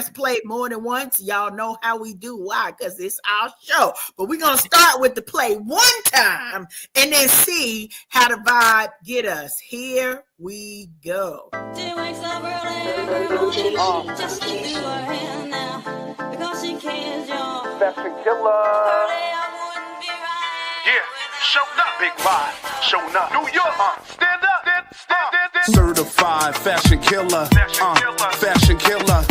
play more than once. Y'all know how we do. Why? Because it's our show. But we're going to start with the play one time and then see how the vibe get us. Here we go. She wakes up early every morning just to do her hair now because she cares, y'all. Early I wouldn't be right. Yeah, showed up, big vibe. Showing up. New York, stand up. Certified fashion killer. Fashion killer.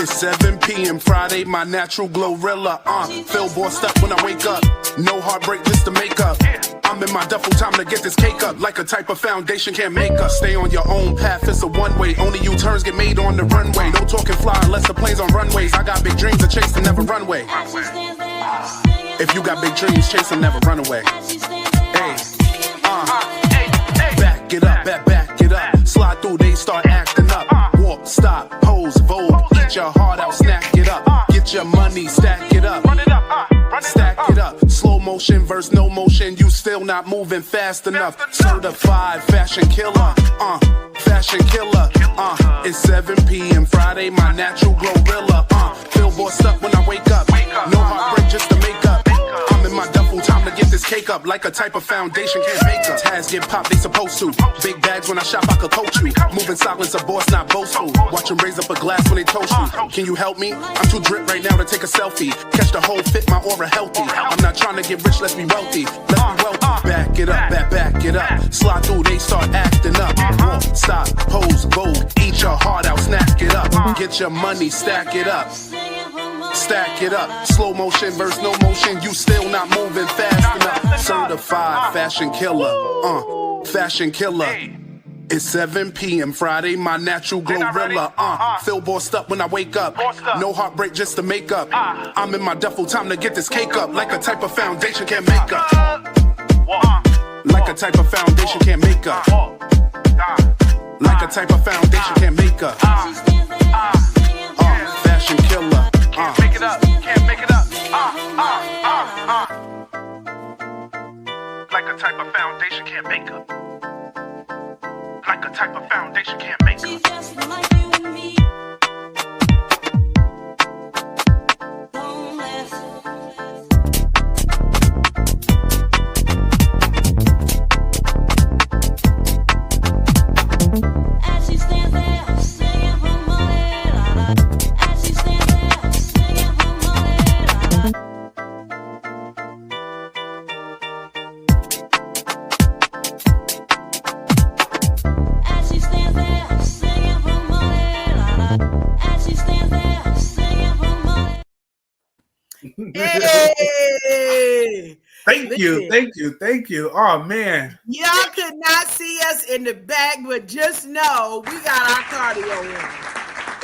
It's 7 p.m. Friday, my natural glorilla. Feel bossed up when I wake up. No heartbreak, just to make up. I'm in my duffel, time to get this cake up. Like a type of foundation can't make us. Stay on your own path, it's a one-way. Only U-turns get made on the runway. No talking fly unless the plane's on runways. I got big dreams to chase and never run away. If you got big dreams, chase and never run away. Hey, back it up, back it up. Slide through, they start acting up. Walk, stop, pose, vogue. Eat your heart out, snack it up. Get your money, stack it up. Stack it up. Slow motion versus no motion. You still not moving fast enough. Certified fashion killer. Fashion killer. It's 7 p.m. Friday, my natural glorilla. Feel bossed up when I wake up. No heartbreak, just to make up. I'm in my duffel, time to get this cake up. Like a type of foundation can't make up. Tags get popped, they supposed to. Big bags when I shop, I could coach you. Moving silence, a boss, not boastful. Watch them raise up a glass when they toast you. Can you help me? I'm too drip right now to take a selfie. Catch the whole fit, my aura healthy. I'm not trying to get rich, let's be wealthy. Let's be wealthy. Back it up, back it up. Slide through, they start acting up. Walk, stop, pose, vogue. Eat your heart out, snack it up. Get your money, stack it up. Stack it up. Slow motion versus no motion. You still not moving fast enough. Certified fashion killer. Fashion killer. It's 7 p.m. Friday, my natural glorilla. Feel bossed up when I wake up. No heartbreak, just to make up. I'm in my duffel, time to get this cake up. Like a type of foundation can't make up. Like a type of foundation can't make up. Like a type of foundation can't make up. Fashion killer. Can't make it up. Can't make it up. Like a type of foundation can't make up. Like a type of foundation can't make She's up. just like you and me. Homeless. As she stands there, singing for money, la la. As she stands there, singing for money, la la. As she stands there, singing for money, la la. As she stands there, singing for money. Hey, Thank you, listen, thank you. Oh man, y'all could not see us in the back, but just know we got our cardio in.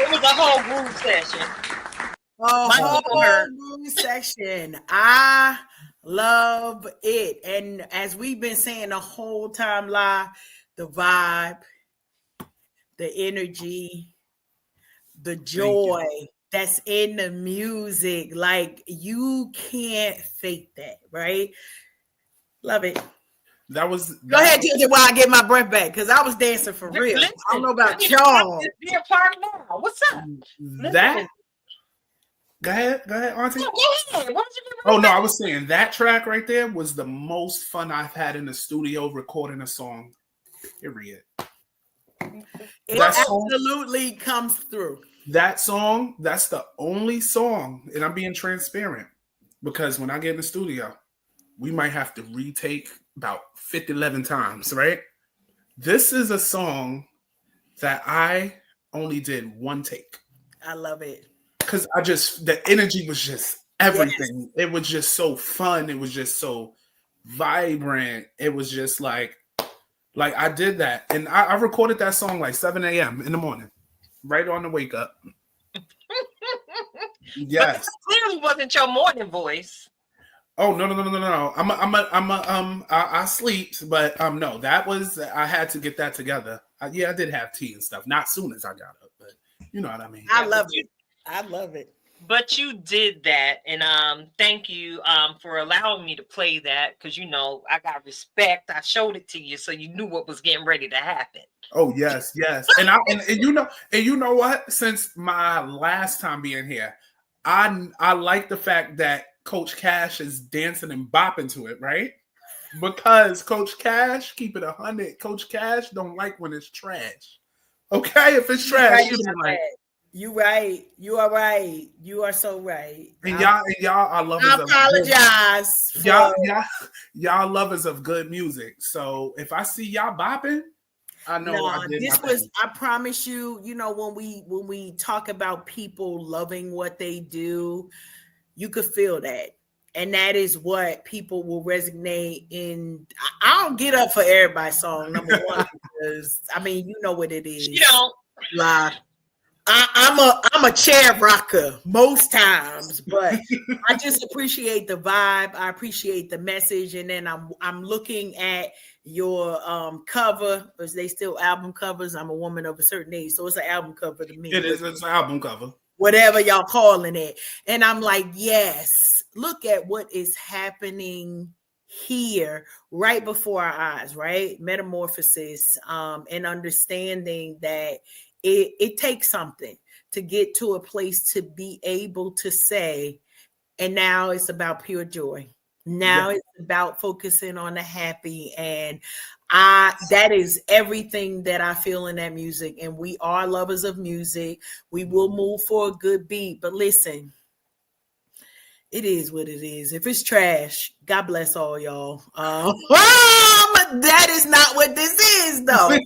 It was a whole groove session. A My whole people hurt. groove section. I love it. And as we've been saying the whole time live, the vibe, the energy, the joy that's in the music, like you can't fake that, right? Love it. that was. Go ahead, Ginger, while I get my breath back, because I was dancing for real. I don't know about y'all. Be a part now. What's up? That. Go ahead, Auntie. No, go ahead. Why don't you give Oh no, I was saying that track right there was the most fun I've had in the studio recording a song. Period. It That song- absolutely comes through. That song, that's the only song, and I'm being transparent because when I get in the studio, we might have to retake about 11 times, right? This is a song that I only did one take I love it. because the energy was just everything. It was just so fun. It was just so vibrant. It was just like I did that. And I recorded that song like 7 a.m. in the morning, right on the wake up. Yes. But clearly wasn't your morning voice. Oh no. I sleep, but no, that was I had to get that together. I did have tea and stuff. Not soon as I got up, but you know what I mean. I love it. I love it. But you did that, and thank you for allowing me to play that, because you know I got respect. I showed it to you, so you knew what was getting ready to happen. Oh yes. And you know what? Since my last time being here, I like the fact that Coach Cash is dancing and bopping to it, right? Because Coach Cash, keep it 100. Coach Cash don't like when it's trash. Okay, if it's trash, you don't like. You right. You are right. You are so right. And y'all are lovers I apologize. y'all lovers of good music. So if I see y'all bopping, I know. No, I did. this was. I promise you. You know, when we talk about people loving what they do, you could feel that. And that is what people will resonate in. I don't get up for everybody's song, number one, because I mean, you know what it is. You don't. Like, I'm a chair rocker most times, but I just appreciate the vibe. I appreciate the message, and then I'm looking at your cover. Is they still album covers? I'm a woman of a certain age, so it's an album cover to me. It is. It's an album cover. Whatever y'all calling it, and I'm like, yes. Look at what is happening here right before our eyes, right? Metamorphosis, and understanding that it takes something to get to a place to be able to say, and now it's about pure joy. Now it's about focusing on the happy, and that is everything that I feel in that music. And we are lovers of music. We will move for a good beat, but listen, it is what it is. If it's trash, God bless all y'all. That is not what this is, though.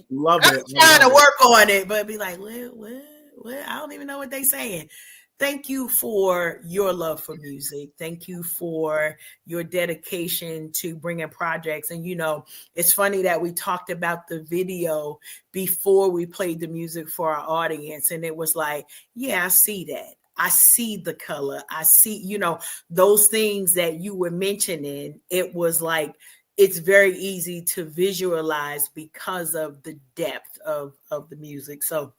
Love I'm it. trying to work on it, but be like, what? I don't even know what they're saying. Thank you for your love for music. Thank you for your dedication to bringing projects. And, you know, it's funny that we talked about the video before we played the music for our audience. And it was like, yeah, I see that. I see the color. I see, you know, those things that you were mentioning. It was like, it's very easy to visualize because of the depth of the music. So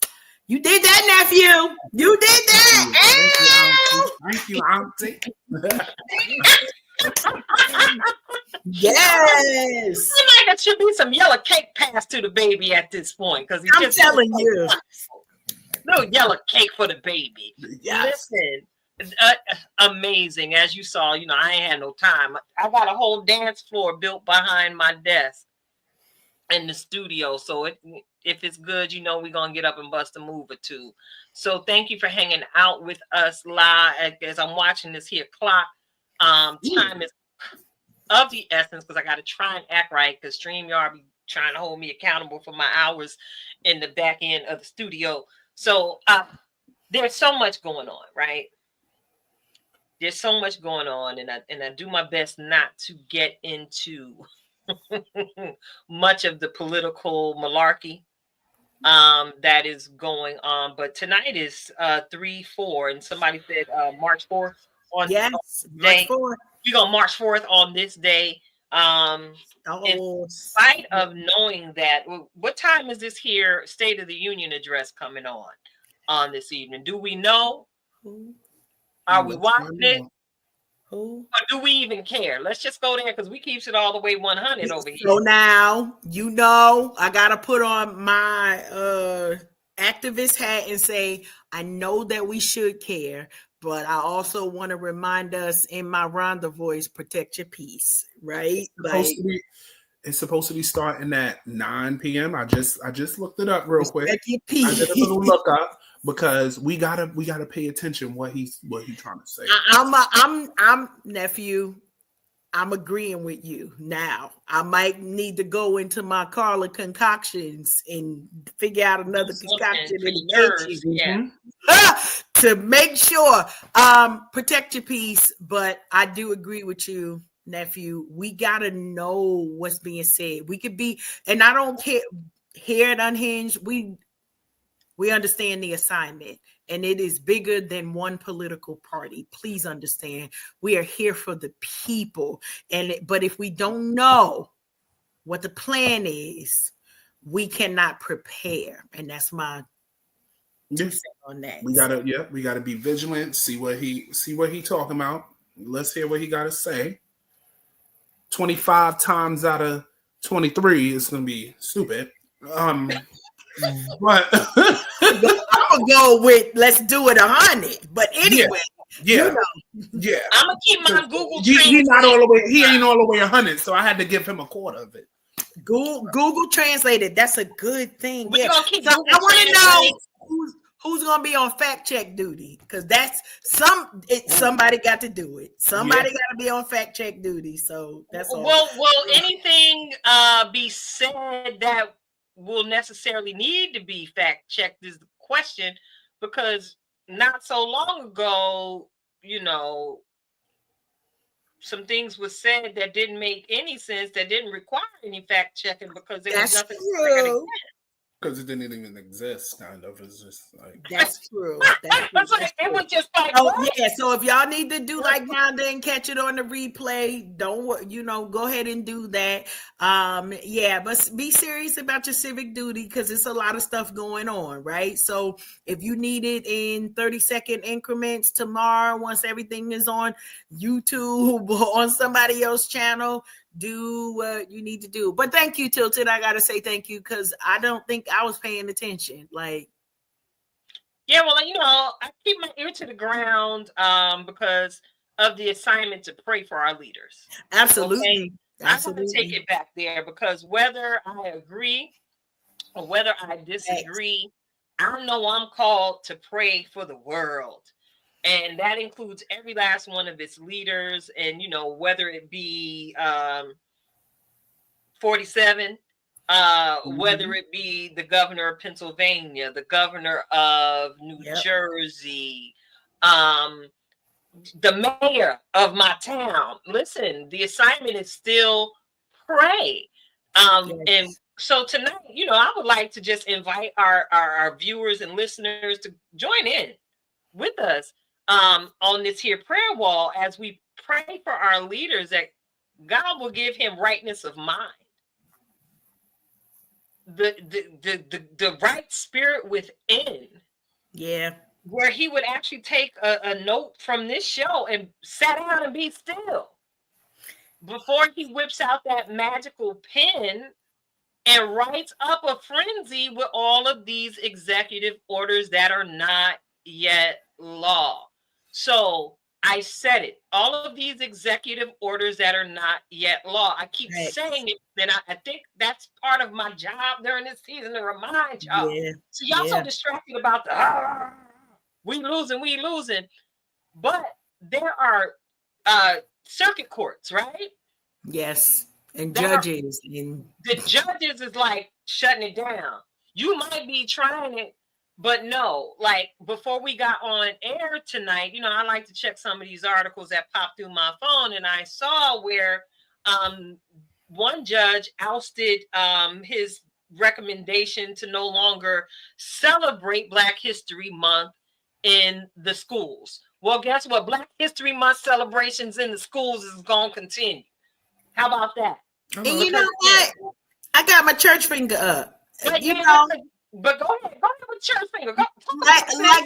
you did that, nephew. You did that. Thank you, Auntie. Yes. There should be some yellow cake passed to the baby at this point, because I'm telling you. No yellow cake for the baby. Yes. Listen, amazing. As you saw, you know, I ain't had no time. I got a whole dance floor built behind my desk in the studio. So if it's good, you know, we're going to get up and bust a move or two. So thank you for hanging out with us live as I'm watching this here clock. Time is of the essence, because I got to try and act right, because StreamYard be trying to hold me accountable for my hours in the back end of the studio. So there's so much going on, right? There's so much going on, and I do my best not to get into much of the political malarkey that is going on. But tonight is 3/4, and somebody said March 4th on yes, day. March 4th. We're gonna March 4th on this day. In spite of knowing that, what time is this here State of the Union address coming on this evening? Do we know? Are we watching it? Or do we even care? Let's just go there, because we keeps it all the way 100 over here. So now, you know, I got to put on my activist hat and say, I know that we should care, but I also want to remind us in my Rhonda voice, protect your peace, right? It's supposed to be starting at 9 p.m. I just looked it up real quick. Protect your peace. I did a little look up, because we gotta pay attention what he's trying to say. I'm nephew. I'm agreeing with you. Now I might need to go into my Carla concoctions and figure out another concoction in the to make sure. Protect your peace, but I do agree with you, nephew. We gotta know what's being said. We could be, and I don't care. Here at Unhinged, we understand the assignment, and it is bigger than one political party. Please understand, we are here for the people. But if we don't know what the plan is, we cannot prepare. And that's my 2 cents on that. We gotta be vigilant. See what he talking about. Let's hear what he got to say. 25 times out of 23 is gonna be stupid. But I'm gonna go with let's do it 100. But anyway, you know. I'm gonna keep my Google. He not all the way. He ain't all the way 100. So I had to give him a quarter of it. Google translated. That's a good thing. We're gonna keep so I want to know who's who's gonna be on fact check duty? Because that's somebody got to do it. Somebody got to be on fact check duty. So that's all. Well, will anything be said that will necessarily need to be fact checked is the question, because not so long ago, some things were said that didn't make any sense, that didn't require any fact checking because there was nothing true. Because it didn't even exist, kind of. It's just like That's true. It was just like, so if y'all need to do like Rhonda and catch it on the replay, go ahead and do that. But be serious about your civic duty, because it's a lot of stuff going on, right? So if you need it in 30-second increments tomorrow, once everything is on YouTube or on somebody else's channel, do what you need to do. But thank you, Tilted. I gotta say thank you, because I don't think I was paying attention. I keep my ear to the ground because of the assignment to pray for our leaders. Absolutely. Okay? I want to take it back there, because whether I agree or whether I disagree, I know I'm called to pray for the world. And that includes every last one of its leaders. And, whether it be 47, whether it be the governor of Pennsylvania, the governor of New Jersey, the mayor of my town. Listen, the assignment is still pray. And so tonight, I would like to just invite our viewers and listeners to join in with us on this here prayer wall as we pray for our leaders, that God will give him rightness of mind, the right spirit within, where he would actually take a note from this show and sit down and be still before he whips out that magical pen and writes up a frenzy with all of these executive orders that are not yet law. So I said it. All of these executive orders that are not yet law. I keep saying it, and I think that's part of my job during this season to remind y'all. So y'all so distracted about the we losing. But there are circuit courts, right? Yes. And judges. The judges is like shutting it down. You might be trying it, but no, like before we got on air tonight, I like to check some of these articles that popped through my phone, and I saw where one judge ousted his recommendation to no longer celebrate Black History Month in the schools. Well, guess what? Black History Month celebrations in the schools is going to continue. How about that? And you know what? I got my church finger up. But go ahead with church finger. Like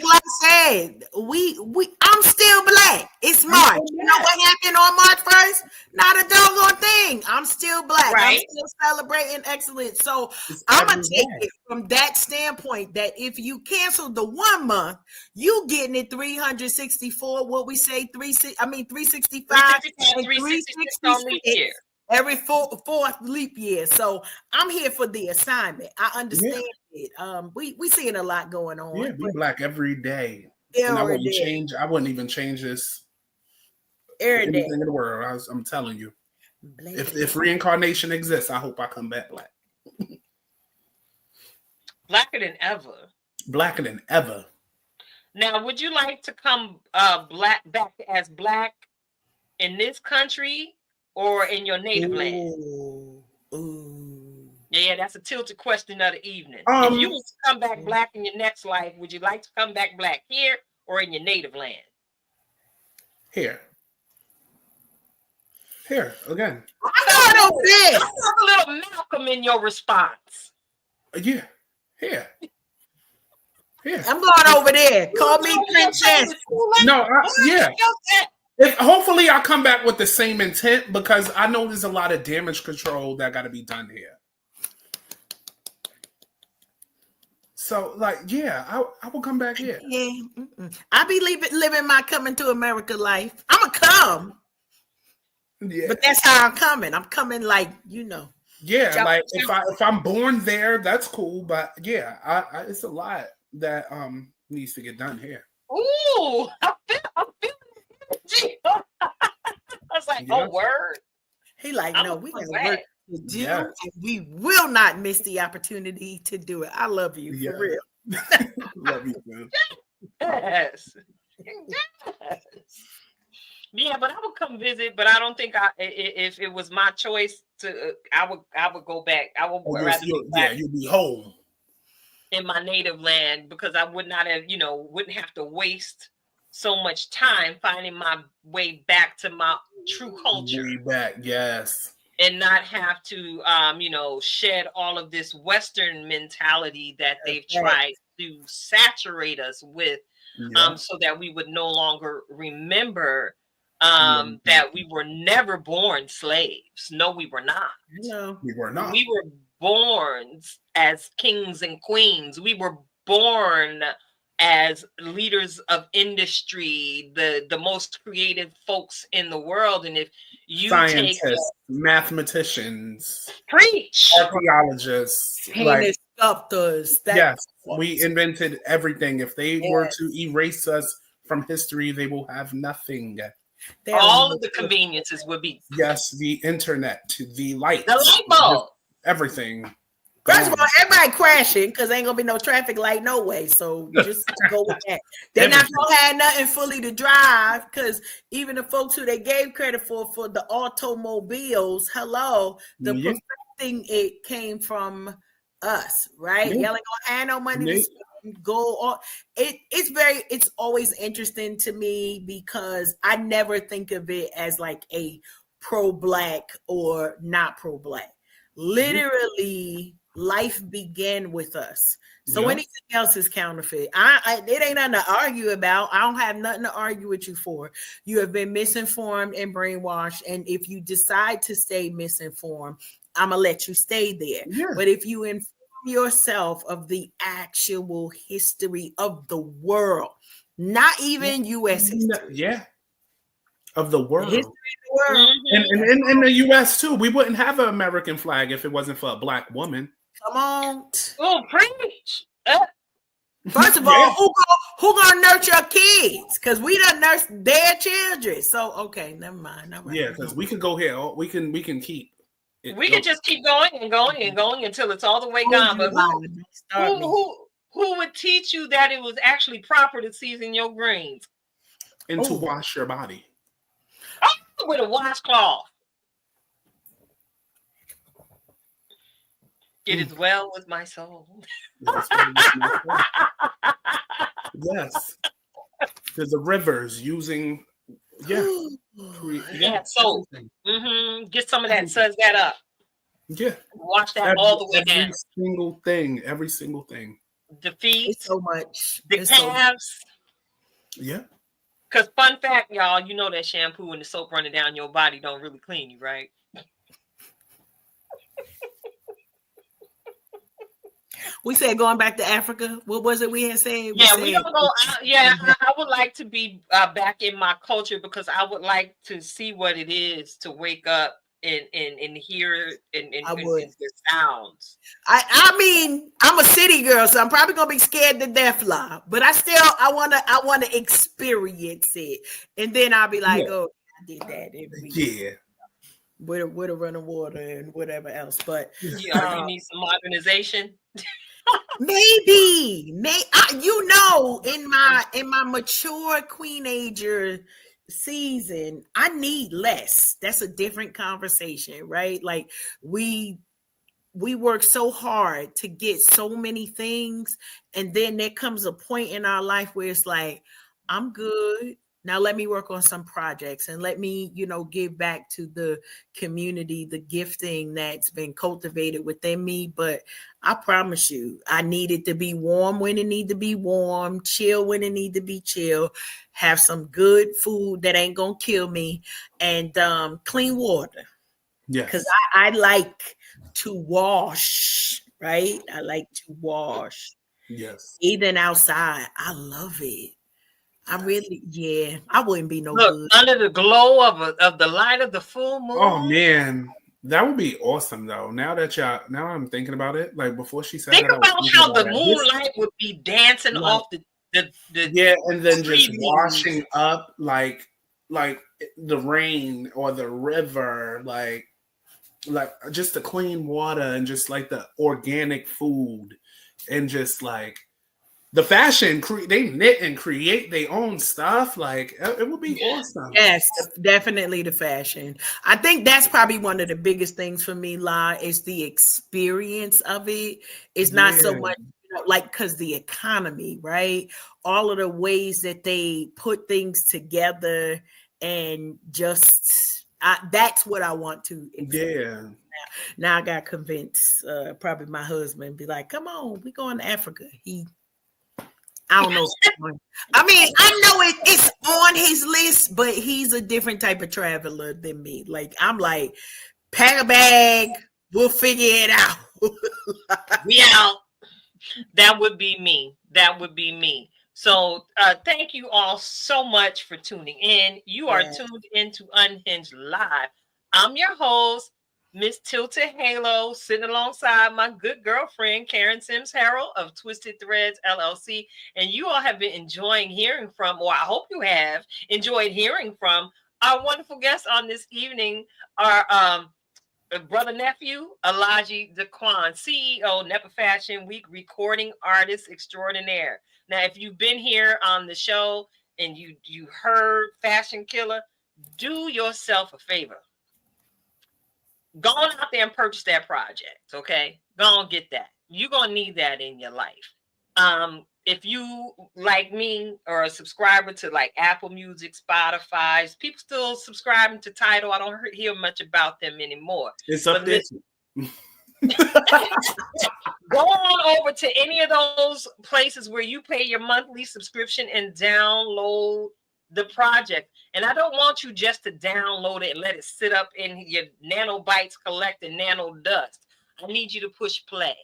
I said, I'm still Black. It's March. You know what happened on March 1st? Not a doggone thing. I'm still Black. Right. I'm still celebrating excellence. So I'm gonna take it from that standpoint, that if you cancel the 1 month, you getting it 364. What we say, 365 and 366. Every fourth leap year. So I'm here for the assignment. I understand it. We seeing a lot going on. Yeah, we Black every day. And I wouldn't even change this every day in the world. I'm telling you. If reincarnation exists, I hope I come back Black. Blacker than ever. Blacker than ever. Now, would you like to come back as Black in this country or in your native land? Yeah, that's a tilted question of the evening. If you was to come back Black in your next life, would you like to come back Black here or in your native land? Here again. I saw a little Malcolm in your response. Yeah, here. I'm going over there. Call me princess. No, hopefully I'll come back with the same intent, because I know there's a lot of damage control that got to be done here. So, I will come back here. Yeah, I be living my coming to America life. I'ma come, but that's how I'm coming. I'm coming Yeah, like if I'm born there, that's cool. But it's a lot. that needs to get done here. Ooh, I'm feeling it. I was like, oh, word. He like, I'm no, gonna we come got back. work to do, Yes. and we will not miss the opportunity to do it. I love you Yeah. for real. Love you, man. Yes. Yes. Yeah, but I would come visit, but I don't think if it was my choice to, I would go back. I would rather be back you'll be home in my native land, because I would not have, wouldn't have to waste so much time finding my way back to my true culture. Way back, yes. And not have to, shed all of this Western mentality that they've tried to saturate us with, so that we would no longer remember that we were never born slaves. No, we were not. No, we were not. We were born as kings and queens. We were born as leaders of industry, the most creative folks in the world. And if you scientists, mathematicians, preach, archaeologists, painters, sculptors. Yes, we invented everything. If they were to erase us from history, they will have nothing. All of the conveniences would be. Yes, the internet, the lights, the light bulb, everything. First of all, everybody crashing because ain't gonna be no traffic light no way. So just go with that. They're not gonna have nothing fully to drive, because even the folks who they gave credit for the automobiles, the perfecting it came from us, right? Y'all ain't gonna have no money to spend, go on. It's always interesting to me because I never think of it as like a pro-black or not pro-black. Literally, life began with us. So anything else is counterfeit. It ain't nothing to argue about. I don't have nothing to argue with you for. You have been misinformed and brainwashed. And if you decide to stay misinformed, I'm going to let you stay there. Yeah. But if you inform yourself of the actual history of the world, not even U.S. history. Of the world. The history of the world. And in the U.S. too, we wouldn't have an American flag if it wasn't for a black woman. Come on. Oh, preach. First of all, who gonna nurture kids? Because we done nurse their children. So okay, never mind. Yeah, because we can go here. We can keep. We can just keep going and going and going until it's all the way gone. But who would teach you that it was actually proper to season your greens and to wash your body with a washcloth? It is well with my soul. Yes. There's the rivers using so get some of that, suds that up. Yeah. Wash that all the way down. Every single thing. The feet. It's so much. The calves. Yeah. Because fun fact, y'all, you know that shampoo and the soap running down your body don't really clean you, right? We said going back to Africa. What was it we had said? We don't go. I would like to be back in my culture, because I would like to see what it is to wake up and hear and the sounds. I mean, I'm a city girl, so I'm probably gonna be scared to death, but I wanna experience it, and then I'll be like, oh, I did that. With a running water and whatever else, but you need some modernization. Maybe in my mature queenager season, I need less. That's a different conversation, right? Like we work so hard to get so many things, and then there comes a point in our life where it's like, I'm good. Now let me work on some projects and let me, give back to the community, the gifting that's been cultivated within me. But I promise you, I need it to be warm when it need to be warm, chill when it need to be chill, have some good food that ain't gonna kill me, and clean water. Yeah, because I like to wash, right? I like to wash. Yes. Even outside, I love it. I wouldn't be no good. Good. Under the glow of the light of the full moon. Oh man, That would be awesome, though. Now I'm thinking about it. Like before she said Think that, I was about thinking how about the that. moonlight would be dancing Like, off the yeah, and then tree just leaves. washing up like the rain or the river, like just the clean water and just like the organic food and just like the fashion. They knit and create their own stuff. Like it would be awesome. Yes, definitely the fashion. I think that's probably one of the biggest things for me, La, is the experience of it. It's not so Yeah. much, like, because the economy, right? All of the ways that they put things together and just that's what I want to experience. Yeah. Now I got convinced, probably my husband be like, come on, we going to Africa. I don't know. I mean, I know it's on his list, but he's a different type of traveler than me. Like, I'm like, pack a bag, we'll figure it out. We out. That would be me. That would be me. So thank you all so much for tuning in. You are tuned into Unhinged Live. I'm your host, Miss Tilted Halo, sitting alongside my good girlfriend, Karen Sims Harrell of Twisted Threads LLC. And you all have been enjoying hearing from, or I hope you have enjoyed hearing from, our wonderful guests on this evening, our brother nephew, Alahji DáQuan, CEO, Nepa Fashion Week, recording artist extraordinaire. Now, if you've been here on the show and you heard Fashion Killer, do yourself a favor. Go on out there and purchase that project, okay? Go on get that. You're going to need that in your life. If you, like me, are a subscriber to like Apple Music, Spotify, people still subscribing to Tidal. I don't hear much about them anymore. It's up there. Go on over to any of those places where you pay your monthly subscription and download the project. And I don't want you just to download it and let it sit up in your nanobytes collecting nano dust. I need you to push play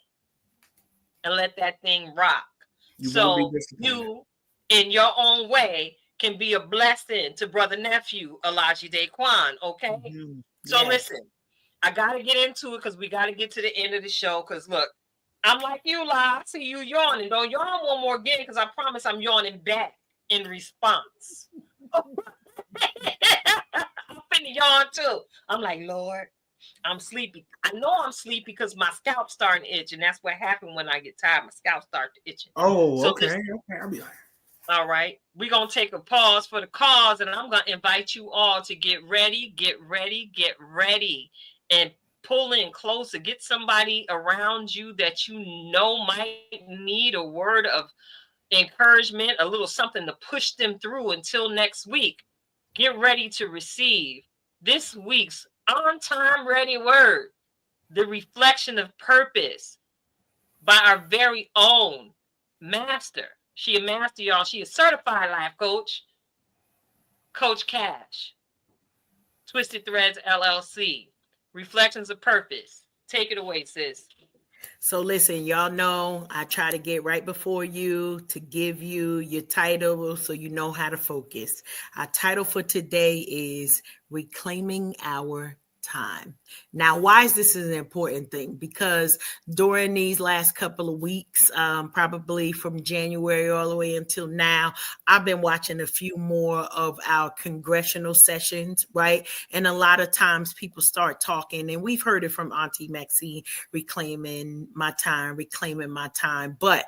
and let that thing rock. So you, in your own way, can be a blessing to brother nephew Alahji DáQuan. Okay. Mm-hmm. So listen, I gotta get into it because we gotta get to the end of the show. Because look, I'm like you, La. I see you yawning. Don't yawn one more again, because I promise I'm yawning back in response. I'm finna yawn too. I'm like, Lord, I'm sleepy. I know I'm sleepy because my scalp starting to itch, and that's what happened when I get tired. My scalp starts itching. Oh, so okay. I'll be like, all right. We're gonna take a pause for the cause, and I'm gonna invite you all to get ready, and pull in closer. Get somebody around you that you know might need a word of encouragement, a little something to push them through until next week. Get ready to receive this week's on-time ready word, the reflection of purpose, by our very own master. She a master, y'all. She a certified life coach, Coach Cash. Twisted Threads LLC. Reflections of purpose. Take it away, sis. So listen, y'all know I try to get right before you to give you your title so you know how to focus. Our title for today is Reclaiming Our Time. Now, why is this an important thing? Because during these last couple of weeks, probably from January all the way until now, I've been watching a few more of our congressional sessions, right? And a lot of times people start talking, and we've heard it from Auntie Maxine, reclaiming my time. But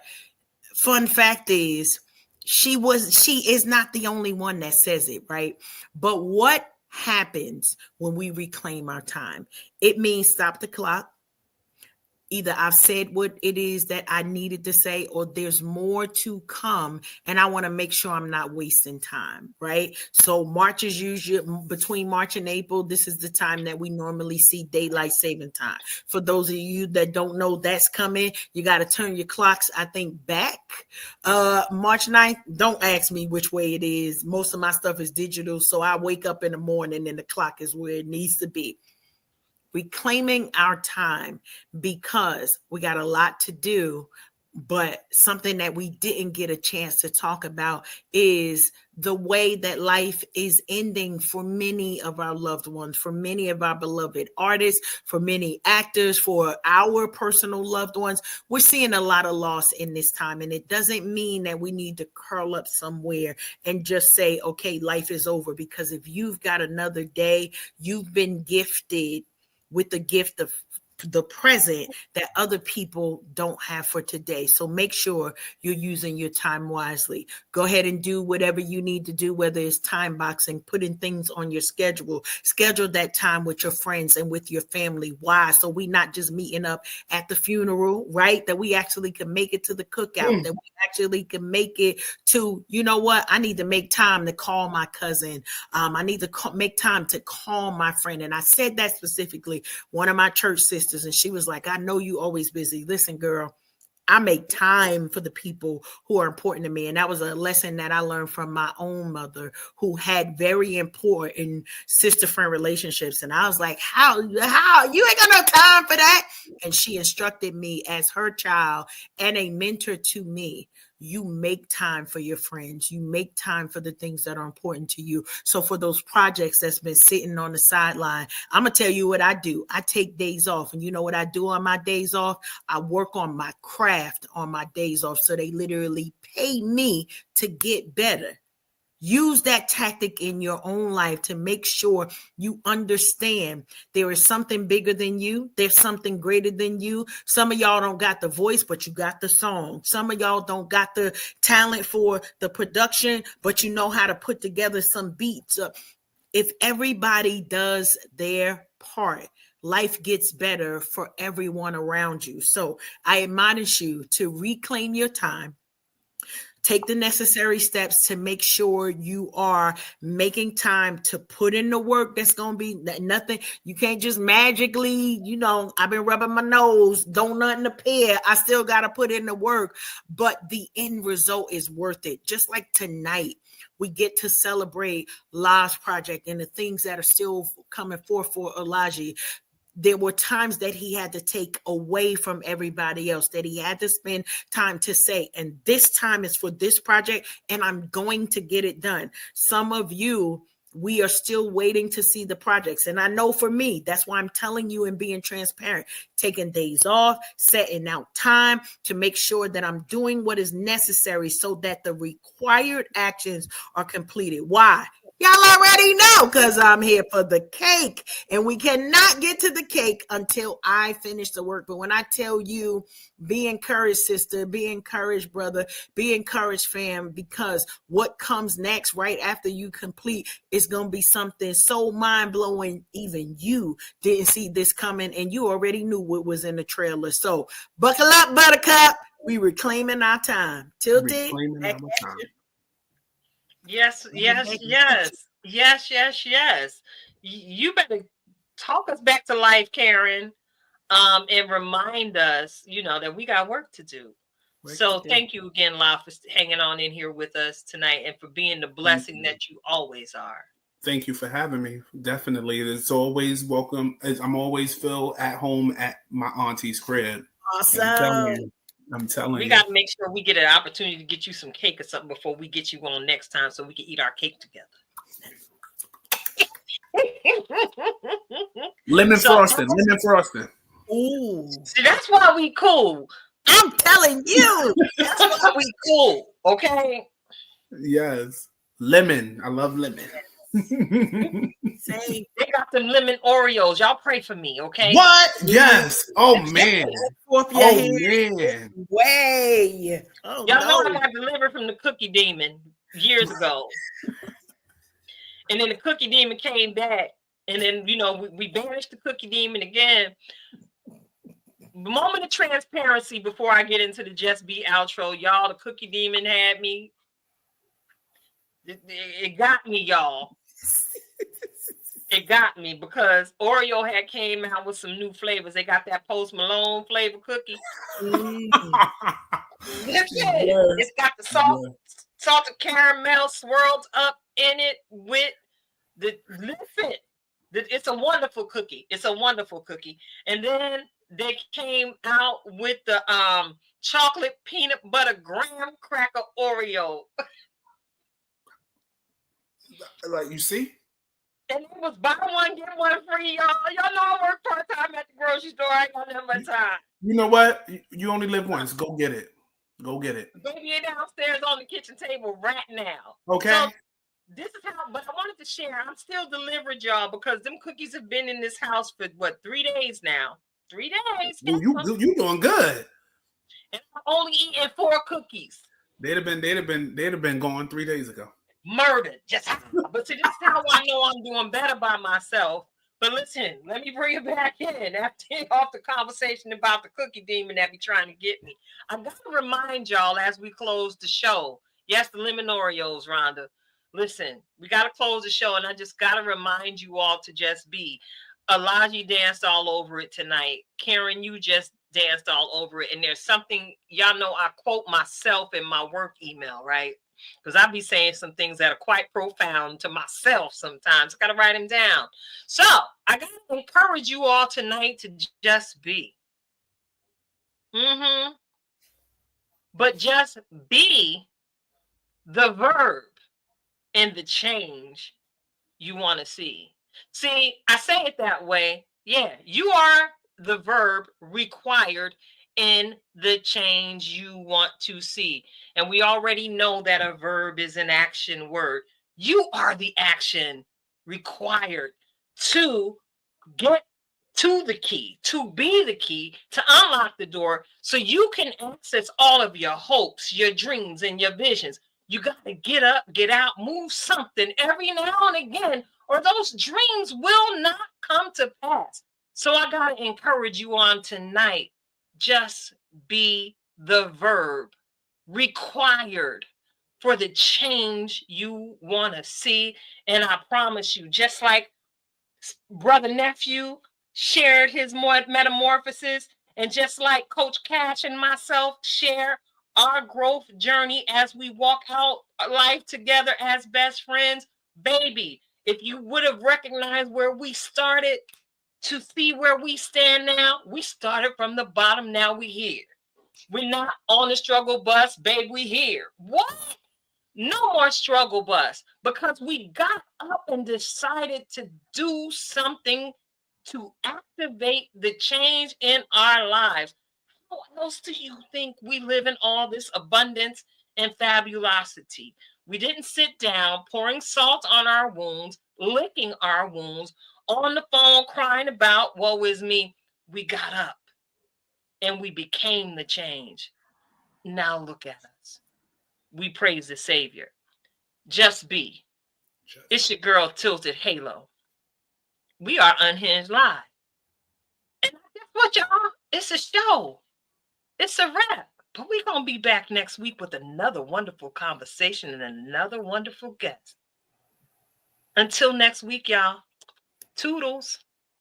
fun fact is, she is not the only one that says it, right? But what happens when we reclaim our time? It means stop the clock. Either I've said what it is that I needed to say, or there's more to come, and I want to make sure I'm not wasting time, right? So March is usually, between March and April, this is the time that we normally see daylight saving time. For those of you that don't know that's coming, you got to turn your clocks, I think, back. March 9th, don't ask me which way it is. Most of my stuff is digital, so I wake up in the morning and the clock is where it needs to be. Reclaiming our time, because we got a lot to do But something that we didn't get a chance to talk about is the way that life is ending for many of our loved ones, for many of our beloved artists, for many actors, for our personal loved ones. We're seeing a lot of loss in this time. And it doesn't mean that we need to curl up somewhere and just say, okay, life is over. Because if you've got another day, you've been gifted with the gift of the present that other people don't have for today. So make sure you're using your time wisely. Go ahead and do whatever you need to do, whether it's time boxing, putting things on your schedule, schedule that time with your friends and with your family. Why? So we not just meeting up at the funeral, right? That we actually can make it to the cookout, that we actually can make it to, you know what? I need to make time to call my cousin. I need to make time to call my friend. And I said that specifically, one of my church sisters, and she was like, I know you always busy. Listen, girl, I make time for the people who are important to me. And that was a lesson that I learned from my own mother, who had very important sister-friend relationships. And I was like, how you ain't got no time for that? And she instructed me as her child and a mentor to me. You make time for your friends. You make time for the things that are important to you. So for those projects that's been sitting on the sideline, I'm going to tell you what I do. I take days off. And you know what I do on my days off? I work on my craft on my days off. So they literally pay me to get better. Use that tactic in your own life to make sure you understand there is something bigger than you. There's something greater than you. Some of y'all don't got the voice, but you got the song. Some of y'all don't got the talent for the production, but you know how to put together some beats. If everybody does their part, life gets better for everyone around you. So I admonish you to reclaim your time. Take the necessary steps to make sure you are making time to put in the work. That's going to be nothing. You can't just magically, I've been rubbing my nose, don't nothing appear. I still got to put in the work, but the end result is worth it. Just like tonight, we get to celebrate Law's project and the things that are still coming forth for Alahji. There were times that he had to take away from everybody else, that he had to spend time to say, and this time is for this project, and I'm going to get it done. Some of you, we are still waiting to see the projects. And I know for me, that's why I'm telling you and being transparent, taking days off, setting out time to make sure that I'm doing what is necessary so that the required actions are completed. Why? Y'all already know, because I'm here for the cake, and we cannot get to the cake until I finish the work. But when I tell you, be encouraged, sister, be encouraged, brother, be encouraged, fam, because what comes next right after you complete is going to be something so mind-blowing, even you didn't see this coming, and you already knew what was in the trailer. So buckle up, buttercup. We reclaiming our time. Tilted. Yes. You better talk us back to life, Karen, and remind us, that we got work to do. Thank you again, La, for hanging on in here with us tonight and for being the blessing that you always are. Thank you for having me. Definitely. It's always welcome. I'm always feel at home at my auntie's crib. Awesome. I'm telling you. We got to make sure we get an opportunity to get you some cake or something before we get you on next time so we can eat our cake together. Lemon frosting. Ooh. See, that's why we cool. I'm telling you. That's why we cool. Okay? Yes. Lemon. I love lemon. They got them lemon Oreos. Y'all pray for me, okay? What? Yes. Oh man. Man. Way. Y'all know I got delivered from the Cookie Demon years ago. And then the Cookie Demon came back. And then, we banished the Cookie Demon again. Moment of transparency before I get into the Just Be outro. Y'all, the Cookie Demon had me. It got me, y'all. It got me because Oreo had came out with some new flavors. They got that Post Malone flavor cookie. It's got the salted caramel swirled up in it with the listen. It's a wonderful cookie. It's a wonderful cookie. And then they came out with the chocolate peanut butter graham cracker Oreo. Like, you see? And it was buy one, get one free, y'all. Y'all know I work part-time at the grocery store. I ain't got nothing but time. You know what? You only live once. Go get it. Go get it. Baby, it downstairs on the kitchen table right now. Okay. So this is how, but I wanted to share. I'm still delivered, y'all, because them cookies have been in this house for what, 3 days now. 3 days. You doing good. And I'm only eating 4 cookies. They'd have been gone 3 days ago. Murdered. Just but see, this is how I know I'm doing better by myself. But listen, let me bring it back in after off the conversation about the cookie demon that be trying to get me. I gotta remind y'all as we close the show. Yes, the lemon Oreos, Rhonda. Listen, we gotta close the show, and I just gotta remind you all to just be. Alahji danced all over it tonight. Karen, you just danced all over it. And there's something, y'all know I quote myself in my work email, right? Because I be saying some things that are quite profound to myself sometimes. I got to write them down. So I got to encourage you all tonight to just be. But just be the verb in the change you want to see. See, I say it that way. Yeah, you are the verb required in the change you want to see. And we already know that a verb is an action word. You are the action required to get to the key, to be the key, to unlock the door so you can access all of your hopes, your dreams, and your visions. You got to get up, get out, move something every now and again, or those dreams will not come to pass. So I got to encourage you on tonight. Just be the verb required for the change you want to see. And I promise you, just like Brother Nephew shared his metamorphosis, and just like Coach Cash and myself share our growth journey as we walk out life together as best friends, baby, if you would have recognized where we started to see where we stand now, we started from the bottom. Now we here. We're not on the struggle bus, babe. We here. What? No more struggle bus, because we got up and decided to do something to activate the change in our lives. How else do you think we live in all this abundance and fabulosity? We didn't sit down pouring salt on our wounds, licking our wounds, on the phone crying about woe is me. We got up and we became the change. Now look at us. We praise the Savior. Just be. It's your girl Tilted Halo. We are Unhinged Live. And guess what, y'all? It's a show. It's a wrap. But we're going to be back next week with another wonderful conversation and another wonderful guest. Until next week, y'all. Toodles.